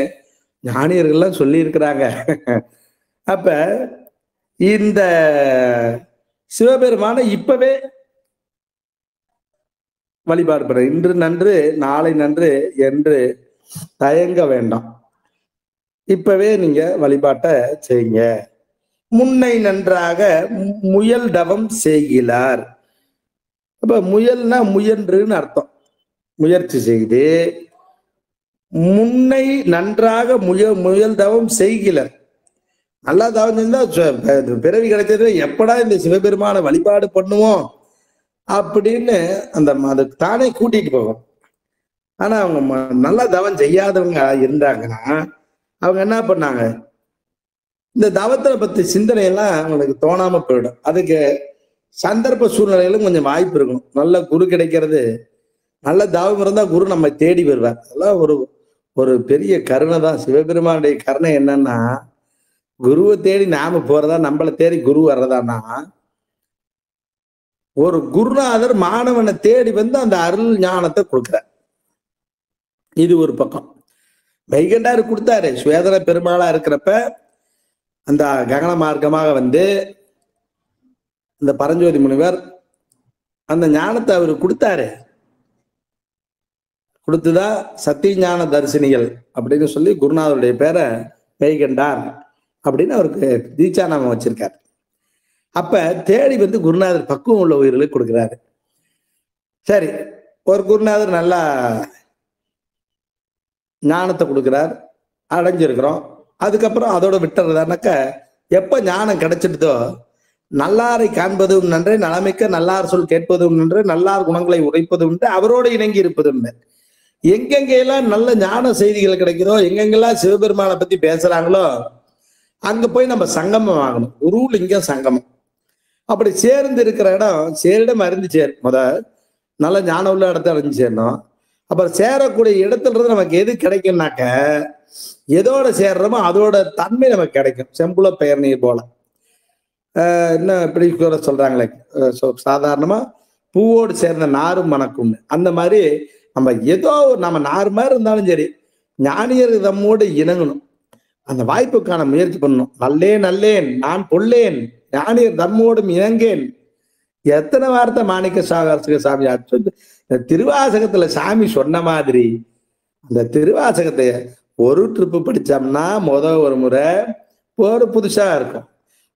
[SPEAKER 1] ஞானியர்கள்லாம் சொல்லி இருக்கிறாங்க. அப்ப இந்த சிவபெருமானை இப்பவே வழிபாடு பண்ண, இன்று நன்று நாளை நன்று என்று தயங்க வேண்டாம். இப்பவே நீங்க வழிபாட்டை செய்யுங்க. முன்னை நன்றாக முயல் தவம் செய்கிறார். அப்ப முயல்னா முயன்றுன்னு அர்த்தம். முயற்சி செய்து முன்னை நன்றாக முயல் தவம் செய்கிறார். நல்லா தவம் செஞ்சா பிறவி கிடைச்சது எப்படா இந்த சிவபெருமான வழிபாடு பண்ணுவோம் அப்படின்னு அது தானே கூட்டிட்டு போகும். ஆனா அவங்க நல்லா தவம் செய்யாதவங்க இருந்தாங்கன்னா அவங்க என்ன பண்ணாங்க, இந்த தவத்தை பத்தி சிந்தனை எல்லாம் அவங்களுக்கு தோணாம போயிடும். அதுக்கு சந்தர்ப்ப சூழ்நிலையிலும் கொஞ்சம் வாய்ப்பு இருக்கும். நல்ல குரு கிடைக்கிறது, நல்ல தவம் இருந்தா குரு நம்ம தேடி வருவார். அதெல்லாம் ஒரு பெரிய கருணை தான். சிவபெருமானுடைய கருணை என்னன்னா, குருவை தேடி நாம போறதா நம்மளை தேடி குரு வர்றதான்னா, ஒரு குருநாதர் மாணவனை தேடி அந்த அருள் ஞானத்தை கொடுக்கிறார். இது ஒரு பக்கம். வைகண்டாரு கொடுத்தாரு. சுவேதன பெருமாளா இருக்கிறப்ப அந்த ககன மார்க்கமாக இந்த பரஞ்சோதி முனிவர் அந்த ஞானத்தை அவரு கொடுத்தாரு. கொடுத்துதான் சத்திய ஞான தரிசனிகள் அப்படின்னு சொல்லி குருநாதருடைய பேரை வைகண்டார் அப்படின்னு அவருக்கு தீட்சா நாமம் வச்சிருக்காரு. அப்ப தேடி குருநாதர் பக்குவம் உள்ள உயிர்களுக்கு கொடுக்கிறாரு. சரி, ஒரு குருநாதர் நல்லா ஞானத்தை கொடுக்கிறார், அடைஞ்சிருக்கிறோம். அதுக்கப்புறம் அதோட விட்டுறதானாக்க எப்ப ஞானம் கிடைச்சிட்டதோ நல்லாரை காண்பதும் நன்றே, நலமிக்க நல்லார் சொல் கேட்பதும் நன்று, நல்லார் குணங்களை உரைப்பதும் உண்டு, அவரோடு இணங்கி இருப்பதும். எங்கெங்கெல்லாம் நல்ல ஞான செய்திகள் கிடைக்குதோ, எங்கெங்கெல்லாம் சிவபெருமானை பத்தி பேசுறாங்களோ அங்க போய் நம்ம சங்கமம் ஆகணும். குரு லிங்கம் சங்கமம். அப்படி சேர்ந்து இருக்கிற இடம் சேரிடம் அறிந்து சேர். நல்ல ஞானம் உள்ள இடத்த அறிஞ்சு சேரணும். அப்புறம் சேரக்கூடிய இடத்துல இருந்து நமக்கு எது கிடைக்கும்னாக்க, எதோட சேர்றோமோ அதோட தன்மை நமக்கு கிடைக்கும். செம்புல பெயர் நீர் போல. என்ன இப்படி கூட சொல்றாங்களே, சாதாரணமா பூவோடு சேர்ந்த நாரும் மணக்கும்னு. அந்த மாதிரி நம்ம ஏதோ நம்ம நார் மாதிரி இருந்தாலும் சரி, ஞானியர் தம்மோடு இணங்கணும். அந்த வாய்ப்புக்கான முயற்சி பண்ணணும். நல்லேன் நல்லேன் நான் பொல்லேன் ஞானியர் தம்மோடும் இணங்கேன். எத்தனை வார்த்தை மாணிக்க சாமி திருவாசகத்துல சாமி சொன்ன மாதிரி அந்த திருவாசகத்தை ஒரு ட்ரிப்பு படிச்சோம்னா ஒரு முறை ஒரு புதுசா இருக்கும்.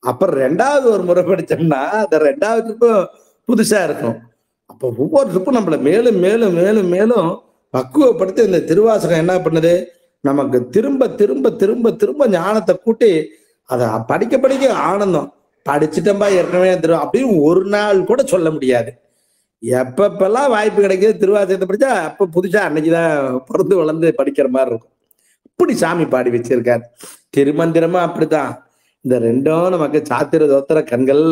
[SPEAKER 1] அப்புறம் ரெண்டாவது ஒரு முறை படிச்சோம்னா அந்த ரெண்டாவது ட்ரிப்பு புதுசா இருக்கும். அப்போ ஒவ்வொரு ட்ரிப்பும் நம்மள மேலும் மேலும் மேலும் மேலும் பக்குவப்படுத்தி இந்த திருவாசகம் என்ன பண்ணுது, நமக்கு திரும்ப திரும்ப திரும்ப திரும்ப ஞானத்தை கூட்டி அதை படிக்க படிக்க ஆனந்தம். படிச்சுட்டம்பா ஏற்கனவே அப்படின்னு ஒரு நாள் கூட சொல்ல முடியாது. எப்பப்பெல்லாம் வாய்ப்பு கிடைக்குது திருவாசகத்தை படிச்சா அப்ப புதுசா அன்னைக்குதான் பிறந்து வளர்ந்து படிக்கிற மாதிரி இருக்கும். இப்படி சாமி பாடி வச்சிருக்காரு. திருமந்திரமா அப்படித்தான். இந்த ரெண்டும் நமக்கு சாத்திர தோத்திர கண்கள்,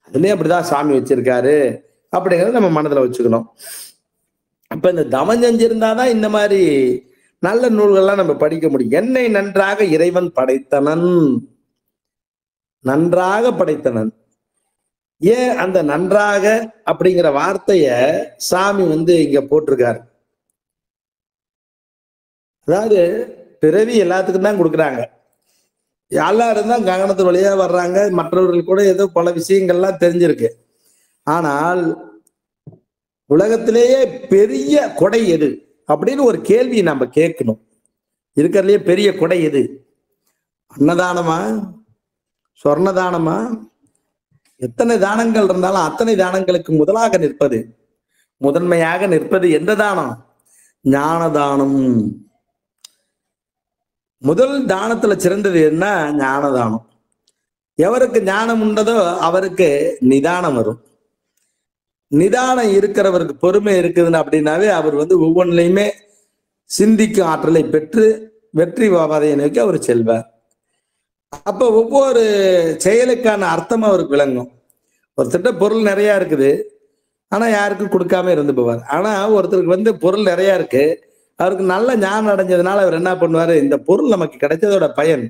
[SPEAKER 1] அதுலயும் அப்படிதான் சாமி வச்சிருக்காரு அப்படிங்கிறத நம்ம மனதுல வச்சுக்கணும். அப்ப இந்த தவம் செஞ்சிருந்தாதான் இந்த மாதிரி நல்ல நூல்கள்லாம் நம்ம படிக்க முடியும். என்னை நன்றாக இறைவன் படைத்தனன், நன்றாக படைத்தனன். ஏன் அந்த நன்றாக அப்படிங்கிற வார்த்தைய சாமி இங்க போட்டிருக்காரு. அதாவது பிறவி எல்லாத்துக்கும் தான் கொடுக்குறாங்க. எல்லாரும் தான் ககனத்து வழியா வர்றாங்க. மற்றவர்கள் கூட ஏதோ பல விஷயங்கள்லாம் தெரிஞ்சிருக்கு. ஆனால் உலகத்திலேயே பெரிய கொடை எது அப்படின்னு ஒரு கேள்வி நம்ம கேட்கணும். இருக்கிறதுலயே பெரிய கொடை எது? அன்னதானமா, சொர்ணதானமா? எத்தனை தானங்கள் இருந்தாலும் அத்தனை தானங்களுக்கு முதலாக நிற்பது, முதன்மையாக நிற்பது எந்த தானம்? ஞான தானம். முதல் தானத்துல சிறந்தது என்ன? ஞான தானம். எவருக்கு ஞானம் உண்டதோ அவருக்கு நிதானம் வரும். நிதானம் இருக்கிறவருக்கு பொறுமை இருக்குதுன்னு அப்படின்னாவே அவர் ஒவ்வொன்றிலையுமே சிந்திக்கும் ஆற்றலை பெற்று வெற்றி பாதையை நோக்கி அவர் செல்வார். அப்ப ஒவ்வொரு செயலுக்கான அர்த்தம் அவருக்கு விளங்கும். ஒருத்தட்ட பொருள் நிறைய இருக்குது, ஆனா யாருக்கும் கொடுக்காம இருந்து போவார். ஆனா ஒருத்தருக்கு பொருள் நிறைய இருக்கு, அவருக்கு நல்ல ஞானம் அடைஞ்சதுனால அவர் என்ன பண்ணுவாரு, இந்த பொருள் நமக்கு கிடைச்சதோட பயன்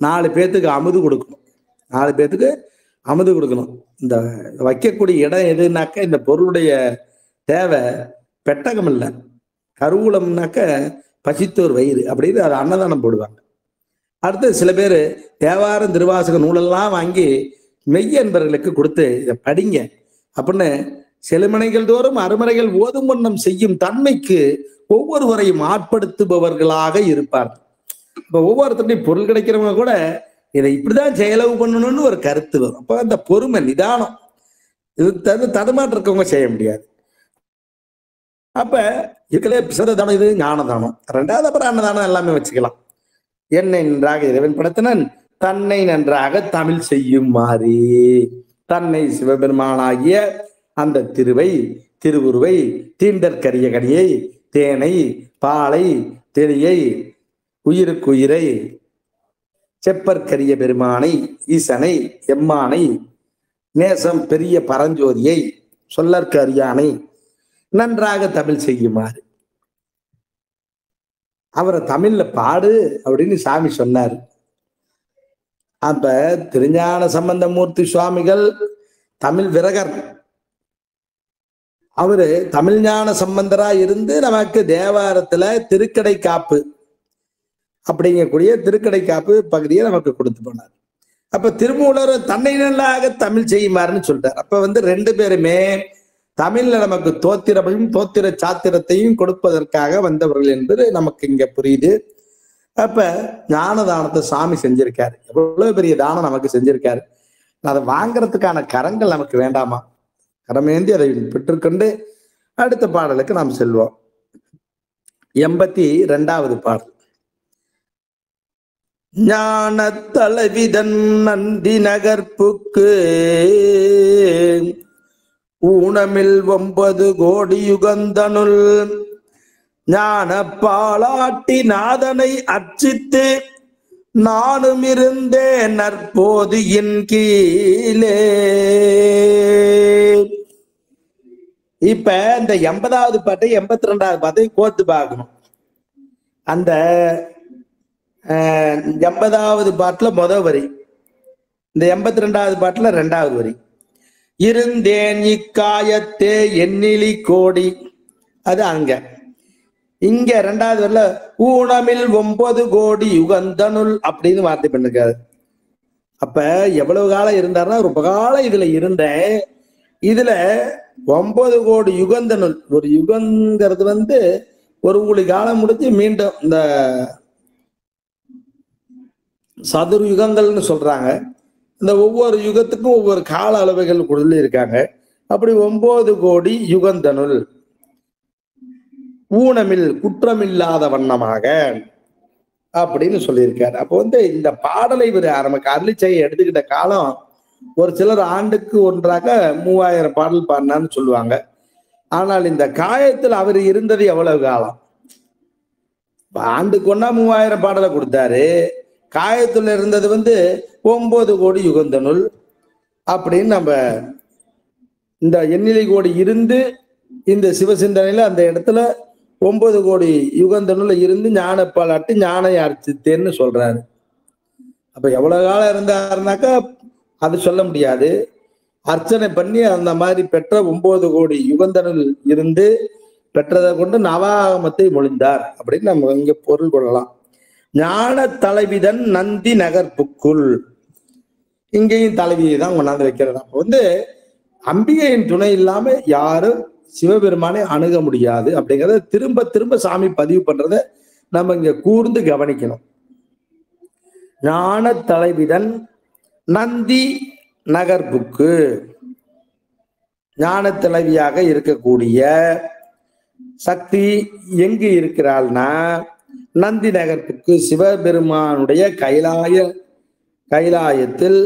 [SPEAKER 1] 4 பேத்துக்கு அமுது கொடுக்கணும். 4 பேத்துக்கு அமுது கொடுக்கணும். இந்த வைக்கக்கூடிய இடம் எதுனாக்க இந்த பொருளுடைய தேவை பெட்டகம் இல்லை, கருவூலம்னாக்க பசித்தோர் வயிறு அப்படின்னு அதை அன்னதானம் போடுவாங்க. அடுத்து சில பேர் தேவாரம் திருவாசக நூலெல்லாம் வாங்கி மெய்ய என்பவர்களுக்கு கொடுத்து இதை படிங்க அப்படின்னு செழுமனைகள் தோறும் அருமறைகள் ஓதும் வண்ணம் செய்யும் தன்மைக்கு ஒவ்வொருவரையும் ஆட்படுத்துபவர்களாக இருப்பார். இப்ப ஒவ்வொருத்தருடையும் பொருள் கிடைக்கிறவங்க கூட இதை இப்படிதான் செலவு பண்ணணும்னு ஒரு கருத்து வரும். அப்ப அந்த பொறுமை நிதானம் இது தடுமாற்றம் இருக்கவங்க செய்ய முடியாது. அப்ப இருக்கிற பிசதானம் இது ஞானதானம். 2வது அப்புறம் அன்னதானம் எல்லாமே வச்சுக்கலாம். என்னை நன்றாக இறைவன் படைத்தனன், தன்னை நன்றாக தமிழ் செய்யும் மாறி தன்னை சிவபெருமானாகிய அந்த திருவுருவை தீண்டற்கரிய கனியை தேனை பாலை தெளியை உயிருக்குயிரை செப்பற்கரிய பெருமானை ஈசனை எம்மானை நேசம் பெரிய பரஞ்சோதியை சொல்லற்கு அறியானை நன்றாக தமிழ் செய்யுமாறு அவரை தமிழ்ல பாடு அப்படின்னு சாமி சொன்னார். அப்ப திருஞான சம்பந்தமூர்த்தி சுவாமிகள் தமிழ் விரகர். அவரு தமிழ் ஞான சம்பந்தரா இருந்து நமக்கு தேவாரத்துல திருக்கடை காப்பு அப்படிங்கக்கூடிய திருக்கடை காப்பு பகுதியை நமக்கு கொடுத்து போனார். அப்ப திருமூலர் தன்னை நல்லாக தமிழ் செய்யுமாறுன்னு சொல்றார். அப்ப 2 பேருமே தமிழ்ல நமக்கு தோத்திரமையும் தோத்திர சாத்திரத்தையும் கொடுப்பதற்காக வந்தவர்கள் என்பது நமக்கு இங்க புரியுது. அப்ப ஞான தானத்தை சாமி செஞ்சிருக்காரு. எவ்வளவு பெரிய தானம் நமக்கு செஞ்சிருக்காரு. அதை வாங்கறதுக்கான கரங்கள் நமக்கு வேண்டாமா? கரமேந்தி அதை பெற்றுக்கொண்டு அடுத்த பாடலுக்கு நாம் செல்வோம். 82வது பாடல். ஞான தலைவிதன் நந்தி நகர்ப்புக்கு ஊனமில் 9 கோடி யுகந்தனுள் ஞான பாலாட்டி நாதனை அர்ச்சித்து நானும் இருந்தேன் நற்போது என் கீழே. இப்ப இந்த 80வது பாட்டை 82வது பாட்டை கோர்த்து பார்க்கணும். அந்த 80வது பாட்டுல முதல் வரி, இந்த 82வது பாட்டுல 2வது வரி. இருந்தேன் இக்காயத்தே எண்ணிலி கோடி, அது அங்க. இங்க 2வது வரல ஊனமில் 9 கோடி யுகந்தனுள் அப்படின்னு வார்த்தை பண்ணிருக்காரு. அப்ப எவ்வளவு காலம் இருந்தாருன்னா ரொம்ப காலம் இதுல இருந்தேன். இதுல 9 கோடி யுகந்தனுள், ஒரு யுகங்கிறது ஒரு ஊழி காலம் முடிஞ்சு மீண்டும் இந்த சதுர் யுகங்கள்னு சொல்றாங்க. இந்த ஒவ்வொரு யுகத்துக்கும் ஒவ்வொரு கால அளவுகள் கொடுத்து இருக்காங்க. அப்படி 9 கோடி யுகந்தனுள் ஊனமில் குற்றமில்லாத வண்ணமாக அப்படின்னு சொல்லியிருக்காரு. அப்போ இந்த பாடலை இவர் நமக்கு அருளிச்செய்ய எடுத்துக்கிட்ட காலம் ஒரு சிலர் ஆண்டுக்கு ஒன்றாக 3000 பாடல் பாடினான்னு சொல்லுவாங்க. ஆனால் இந்த காயத்தில் அவர் இருந்தது எவ்வளவு காலம்? ஆண்டுக்கு ஒன்னா 3000 பாடலை கொடுத்தாரு. காயத்துல இருந்தது 9 கோடி யுகந்தனுள் அப்படின்னு நம்ம இந்த எண்ணிலை கோடி இருந்து இந்த சிவசிந்தனையில அந்த இடத்துல 9 கோடி யுகந்தனுள்ள இருந்து ஞான பாலாட்டு ஞான அர்ச்சித்தேன்னு சொல்றாரு. அப்ப எவ்வளவு காலம் இருந்தாருனாக்கா அது சொல்ல முடியாது. அர்ச்சனை பண்ணி அந்த மாதிரி பெற்ற 9 கோடி யுகந்தனுள் இருந்து பெற்றதை கொண்டு நவாகமத்தை மொழிந்தார் அப்படின்னு நம்ம இங்க பொருள் கொள்ளலாம். ஞான தலைவிதன் நந்தி நகர்ப்புக்குள், இங்கேயும் தலைவியை தான் கொண்டாந்து வைக்கிறது. அப்போ அம்பிகையின் துணை இல்லாம யாரும் சிவபெருமானை அணுக முடியாது அப்படிங்கிறத திரும்ப திரும்ப சாமி பதிவு பண்றத நம்ம இங்க கூர்ந்து கவனிக்கணும். ஞான தலைவிதன் நந்தி நகர்ப்புக்கு, ஞான தலைவியாக இருக்கக்கூடிய சக்தி எங்கு இருக்கிறாள்னா நந்தி நகர்ப்புக்கு, சிவபெருமானுடைய கைலாயத்தில்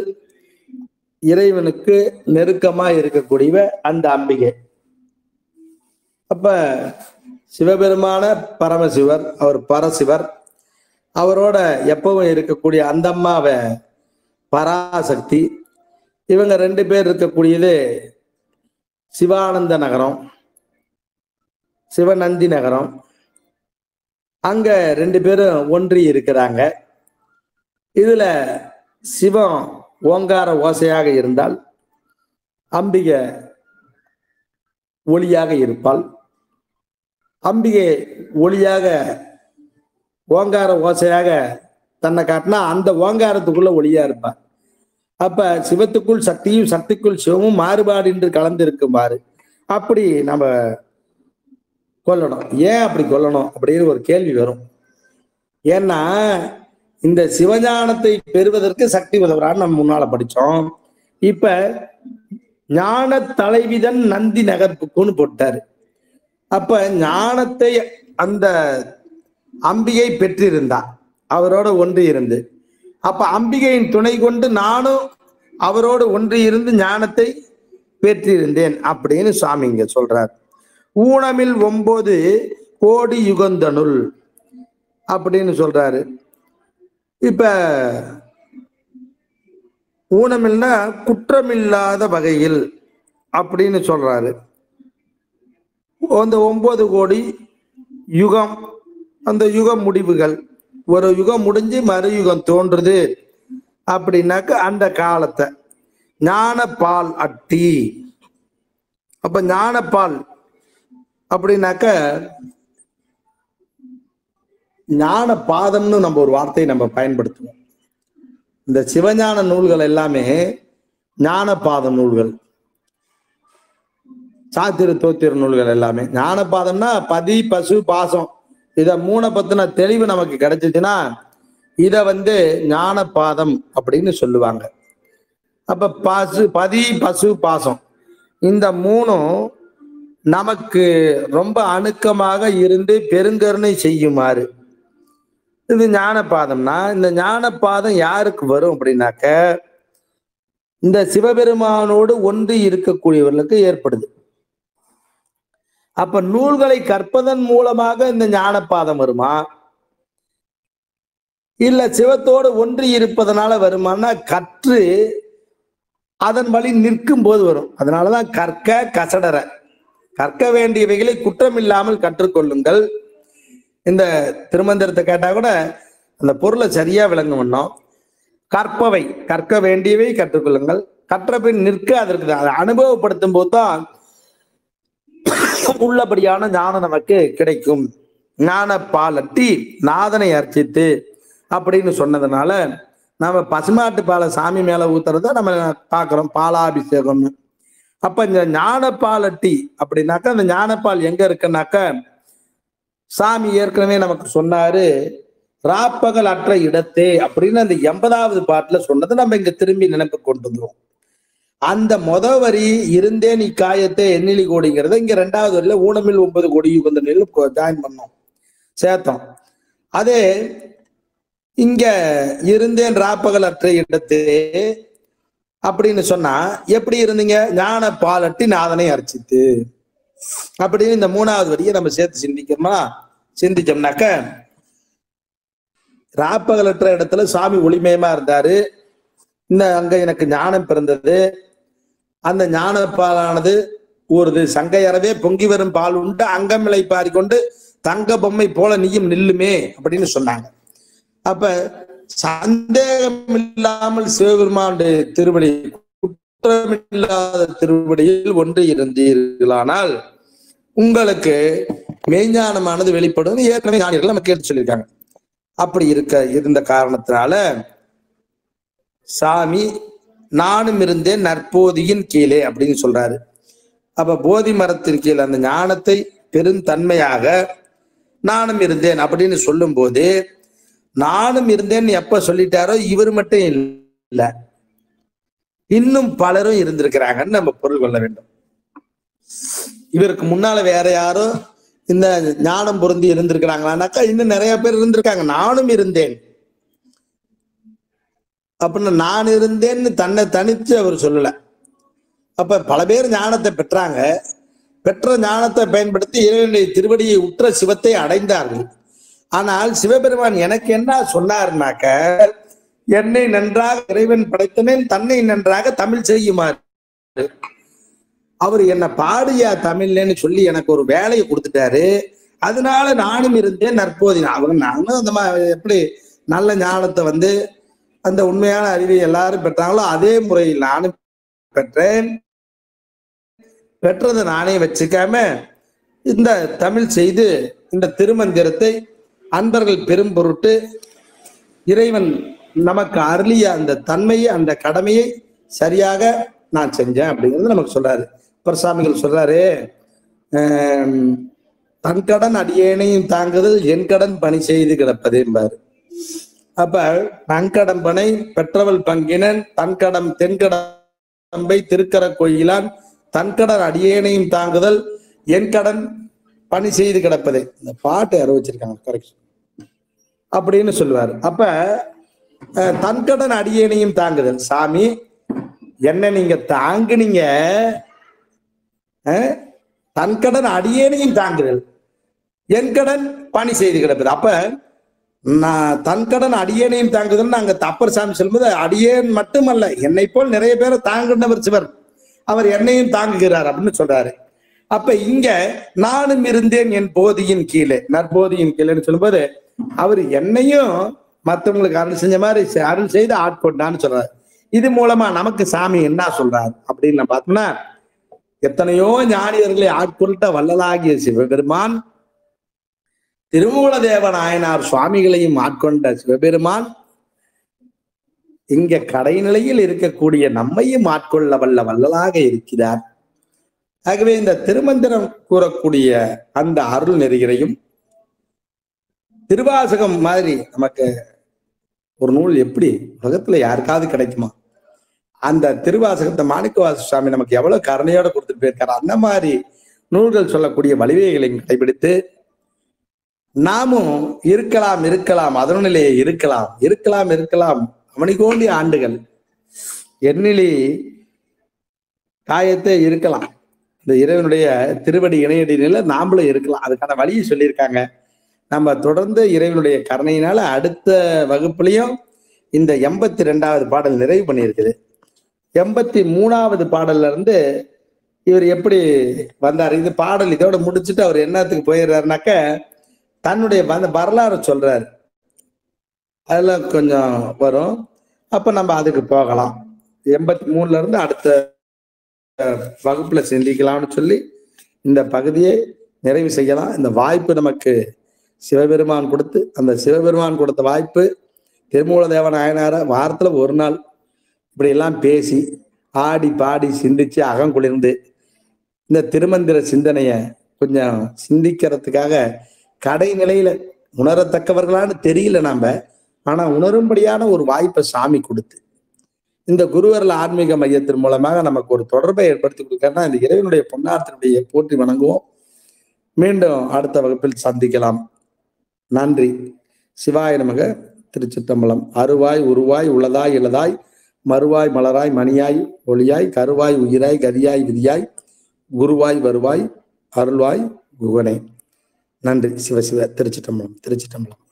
[SPEAKER 1] இறைவனுக்கு நெருக்கமா இருக்கக்கூடிய அந்த அம்பிகை. அப்ப சிவபெருமான பரமசிவர், அவர் பரசிவர், அவரோட எப்பவும் இருக்கக்கூடிய அந்த அம்மாவை பராசக்தி. இவங்க 2 பேர் இருக்கக்கூடியது சிவானந்த நகரம், சிவநந்தி நகரம். அங்க 2 பேரும் ஒன்றி இருக்கிறாங்க. இதுல சிவம் ஓங்கார ஓசையாக இருந்தால் அம்பிகை ஒளியாக இருப்பாள். அம்பிகை ஒளியாக ஓங்கார ஓசையாக தன்னை காட்டினா அந்த ஓங்காரத்துக்குள்ள ஒளியா இருப்பார். அப்ப சிவத்துக்குள் சக்தியும் சக்திக்குள் சிவமும் மாறுபாடின்றி கலந்து இருக்குமாறு அப்படி நம்ம கொல்லணும். ஏன் அப்படி கொல்லணும் அப்படின்னு ஒரு கேள்வி வரும். ஏன்னா இந்த சிவஞானத்தை பெறுவதற்கு சக்தி உதவுறான்னு நம்ம முன்னால படிச்சோம். இப்ப ஞான தலைவிதன் நந்தி நகர்ப்புக்குன்னு போட்டாரு. அப்ப ஞானத்தை அந்த அம்பிகை பெற்றிருந்தா, அவரோட ஒன்று இருந்து, அப்ப அம்பிகையின் துணை கொண்டு நானும் அவரோடு ஒன்று இருந்து ஞானத்தை பெற்றிருந்தேன் அப்படின்னு சுவாமி இங்க சொல்றார். ஊனமில் 9 கோடி யுகந்தனுள் அப்படின்னு சொல்றாரு. இப்ப ஊனமில்னா குற்றமில்லாத வகையில் அப்படின்னு சொல்றாரு. அந்த 9 கோடி யுகம், அந்த யுக முடிவுகள், ஒரு யுகம் முடிஞ்சு மறு யுகம் தோன்றுது அப்படின்னாக்க அந்த காலத்தை ஞானப்பால் அட்டி. அப்ப ஞானப்பால் அப்படின்னாக்க ஞான பாதம்னு நம்ம ஒரு வார்த்தையை நம்ம பயன்படுத்துவோம். இந்த சிவஞான நூல்கள் எல்லாமே ஞான பாதம் நூல்கள், சாத்திர தோத்திர நூல்கள் எல்லாமே. ஞான பாதம்னா பதி பசு பாசம், இத 3 பத்தின தெளிவு நமக்கு கிடைச்சிச்சுன்னா இத ஞான பாதம் அப்படின்னு சொல்லுவாங்க. அப்ப பதி பசு பாசம் இந்த 3ம் நமக்கு ரொம்ப அணுக்கமாக இருந்து பெருங்கருணை செய்யுமாறு இது ஞானபாதம்னா, இந்த ஞானபாதம் யாருக்கு வரும் அப்படின்னாக்க இந்த சிவபெருமானோடு ஒன்று இருக்கக்கூடியவர்களுக்கு ஏற்படுது. அப்ப நூல்களை கற்பதன் மூலமாக இந்த ஞானபாதம் வருமா, இல்ல சிவத்தோடு ஒன்றி இருப்பதனால வருமானா கற்று அதன் வழி நிற்கும் போது வரும். அதனாலதான் கற்க கசடர, கற்க வேண்டியவைகளை குற்றமில்லாமல் கற்றுக்கொள்ளுங்கள். இந்த திருமந்திரத்தை கேட்டா கூட அந்த பொருளை சரியா விளங்கும் பண்ணோம். கற்பவை, கற்க வேண்டியவை கற்றுக்கொள்ளுங்கள், கற்ற பின் நிற்க அதற்கு அதை அனுபவப்படுத்தும் போதுதான் உள்ளபடியான ஞானம் நமக்கு கிடைக்கும். ஞான பாலட்டி நாதனை அர்ச்சித்து அப்படின்னு சொன்னதுனால நம்ம பசுமாட்டு பாலை சாமி மேல ஊத்துறத நம்ம பார்க்கிறோம், பாலாபிஷேகம்னு. அப்ப இந்த ஞானப்பாலட்டி அப்படின்னாக்கா அந்த ஞானப்பால் எங்க இருக்குன்னாக்க சாமி ஏற்கனவே நமக்கு சொன்னாரு, ராப்பகல் அற்ற இடத்தே அப்படின்னு அந்த 80வது பாட்டுல சொன்னதை நம்ம இங்க திரும்பி நினைப்பு கொண்டு வந்துருவோம். அந்த வரி இருந்தேன் இக்காயத்தை எண்ணிலி கோடிங்கிறத இங்க 2வது வரியில ஊனமில் 9 கோடி யுகந்த நெல் ஜாயின் பண்ணோம், சேர்த்தோம். அதே இங்க இருந்தேன் ராப்பகல் அற்ற இடத்தே அப்படின்னு சொன்னா எப்படி இருந்தீங்க, ஞான பாலட்டி நாதனை அர்ச்சித்து அப்படின்னு இந்த 3வது வரியை நம்ம சேர்த்து சிந்திச்சோம்னாக்க ராப்பகலற்ற இடத்துல சாமி ஒளிமயமா இருந்தாரு. இந்த அங்க எனக்கு ஞானம் பிறந்தது, அந்த ஞான பாலானது ஊறுது, சங்கையறவே பொங்கி வரும் பால் உண்டு அங்கமிலை பாரிக்கொண்டு தங்க பொம்மை போல நீயும் நில்லுமே அப்படின்னு சொன்னாங்க. அப்ப சந்தேகம் இல்லாமல் சிவபெருமானுடைய திருவடி, குற்றமில்லாத திருவடியில் ஒன்று இருந்தீர்களானால் உங்களுக்கு மெய்ஞானமானது வெளிப்படும். ஏற்கனவே ஞானிகள் நம்ம கேட்டு சொல்லியிருக்காங்க. அப்படி இருந்த காரணத்தினால சாமி நானும் இருந்தேன் நற்போதியின் கீழே அப்படின்னு சொல்றாரு. அப்ப போதி மரத்தின் கீழே அந்த ஞானத்தை பெருந்தன்மையாக நானும் இருந்தேன் அப்படின்னு சொல்லும் போது, நானும் இருந்தேன்னு எப்ப சொல்லிட்டாரோ இவர் மட்டும் இல்லை, இன்னும் பலரும் இருந்திருக்கிறாங்கன்னு நம்ம பொருள் கொள்ள வேண்டும். இவருக்கு முன்னால வேற யாரும் இந்த ஞானம் பொருந்தி இருந்திருக்கிறாங்களான்னாக்கா இன்னும் நிறைய பேர் இருந்திருக்காங்க. நானும் இருந்தேன் அப்படின்னு நான் இருந்தேன்னு தன்னை தனித்து அவர் சொல்லல. அப்ப பல பேர் ஞானத்தை பெற்றாங்க, பெற்ற ஞானத்தை பயன்படுத்தி இறைவனுடைய திருவடியை உற்ற சிவத்தை அடைந்தார்கள். ஆனால் சிவபெருமான் எனக்கு என்ன சொன்னார்னாக்க, என்னை நன்றாக இறைவன் படைத்தனேன், தன்னை நன்றாக தமிழ் செய்யுமாறு. அவர் என்ன பாடியா தமிழ்லன்னு சொல்லி எனக்கு ஒரு வேலையை கொடுத்துட்டாரு. அதனால நானும் இருந்தேன் நற்போதி. நானும் அந்த எப்படி நல்ல ஞானத்தை அந்த உண்மையான அறிவை எல்லாரும் பெற்றாங்களோ அதே முறையில் நானும் பெற்றேன். பெற்றதை நானே வச்சுக்காம இந்த தமிழ் செய்து இந்த திருமந்திரத்தை அன்பர்கள் பெரும் பொருட்டு இறைவன் நமக்கு அருளிய அந்த தன்மையை, அந்த கடமையை சரியாக நான் செஞ்சேன் அப்படிங்கிறது நமக்கு சொல்றாரு. பரசாமிகள் சொல்றாரு, தன் கடன் அடியேனையும் தாங்குதல் என் கடன் பணி செய்து கிடப்பது என்பாரு. அப்ப தன்கடன் பனை பெற்றவள் பங்கினன் தன்கடம் தென்கடம்பை திருக்கர கோயிலான் தன்கடன் அடியேனையும் தாங்குதல் என் கடன் பணி செய்து கிடப்பதே. இந்த பாட்டு யாரோ வச்சிருக்காங்க கரெக்ட் அப்படின்னு சொல்லுவாரு. அப்ப தன்கடன் அடியேனையும் தாங்குதல், சாமி என்ன நீங்க தாங்குனீங்க, தன்கடன் அடியேனையும் தாங்குதல் என் கடன் பணி செய்து கிடப்பது. அப்ப நான் தன்கடன் அடியேனையும் தாங்குதல் அங்க அப்பர் சாமி சொல்லும்போது அடியேன் மட்டுமல்ல என்னை போல் நிறைய பேரை தாங்குனவர் சிவர், அவர் என்னையும் தாங்குகிறார் அப்படின்னு சொல்றாரு. அப்ப இங்க நானும் இருந்தேன் என் போதியின் கீழே, நற்போதியின் கீழேன்னு சொல்லும்போது அவர் என்னையும் மற்றவங்களுக்கு அருள் செஞ்ச மாதிரி அருள் செய்து ஆட்கொண்டான்னு சொல்றாரு. இது மூலமா நமக்கு சாமி என்ன சொல்றாரு அப்படின்னு பார்த்தோம்னா, எத்தனையோ ஞானியர்களை ஆட்கொண்ட வள்ளலாகிய சிவபெருமான், திருமூலதேவ நாயனார் சுவாமிகளையும் ஆட்கொண்ட சிவபெருமான் இங்க கடைநிலையில் இருக்கக்கூடிய நம்மையும் ஆட்கொள்ள வல்லலாக இருக்கிறார். ஆகவே இந்த திருமந்திரம் கூறக்கூடிய அந்த அருள் நெறிகளையும் திருவாசகம் மாதிரி நமக்கு ஒரு நூல் எப்படி உலகத்துல யாருக்காவது கிடைக்குமா? அந்த திருவாசகத்தை மாணிக்கவாச சுவாமி நமக்கு எவ்வளவு கருணையோட கொடுத்துட்டு போயிருக்காரு. அந்த மாதிரி நூல்கள் சொல்லக்கூடிய வழிவகைகளை கடைபிடித்து நாமும் இருக்கலாம் அதனுள்ளே இருக்கலாம் அவனிகோண்டி ஆண்டுகள் எண்ணிலி காயத்தை இருக்கலாம். இந்த இறைவனுடைய திருவடி இணையடியில நாமளும் இருக்கலாம். அதுக்கான வழியை சொல்லியிருக்காங்க. நம்ம தொடர்ந்து இறைவனுடைய கருணையினால அடுத்த வகுப்புலையும் இந்த 82வது பாடல் நிறைவு பண்ணியிருக்குது. 83வது பாடல்ல இருந்து இவர் எப்படி வந்தார், இது பாடல் இதோட முடிச்சுட்டு அவர் என்னத்துக்கு போயிடுறாருனாக்க தன்னுடைய வரலாறு சொல்றாரு. அதெல்லாம் கொஞ்சம் வரும், அப்ப நம்ம அதுக்கு போகலாம். 83ல இருந்து அடுத்த வகுப்புல சிந்திக்கலாம்னு சொல்லி இந்த பகுதியை நிறைவு செய்யலாம். இந்த வாய்ப்பு நமக்கு சிவபெருமான் கொடுத்து, அந்த சிவபெருமான் கொடுத்த வாய்ப்பு திருமூலதேவ நாயனார வாரத்துல ஒரு நாள் இப்படி எல்லாம் பேசி ஆடி பாடி சிந்திச்சு அகங்குளிர்ந்து இந்த திருமந்திர சிந்தனைய கொஞ்சம் சிந்திக்கிறதுக்காக கடைநிலையில உணரத்தக்கவர்களான்னு தெரியல நாம, ஆனா உணரும்படியான ஒரு வாய்ப்பை சாமி கொடுத்து இந்த குருவரல் ஆன்மீக மையத்தின் மூலமாக நமக்கு ஒரு தொடர்பை ஏற்படுத்தி கொடுக்கறனா இந்த இறைவனுடைய பொன்னார்த்தனுடைய போற்றி வணங்குவோம். மீண்டும் அடுத்த வகுப்பில் சந்திக்கலாம். நன்றி. சிவாய நமக. திருச்சிற்றம்பலம். அருவாய் உருவாய் உளதாய் இளதாய் மறுவாய் மலராய் மணியாய் ஒளியாய் கருவாய் உயிராய் கதியாய் விதியாய் குருவாய் வருவாய் அருள்வாய் குகனே. நன்றி. சிவசிவ. திருச்சிற்றம்பலம். திருச்சிற்றம்பலம்.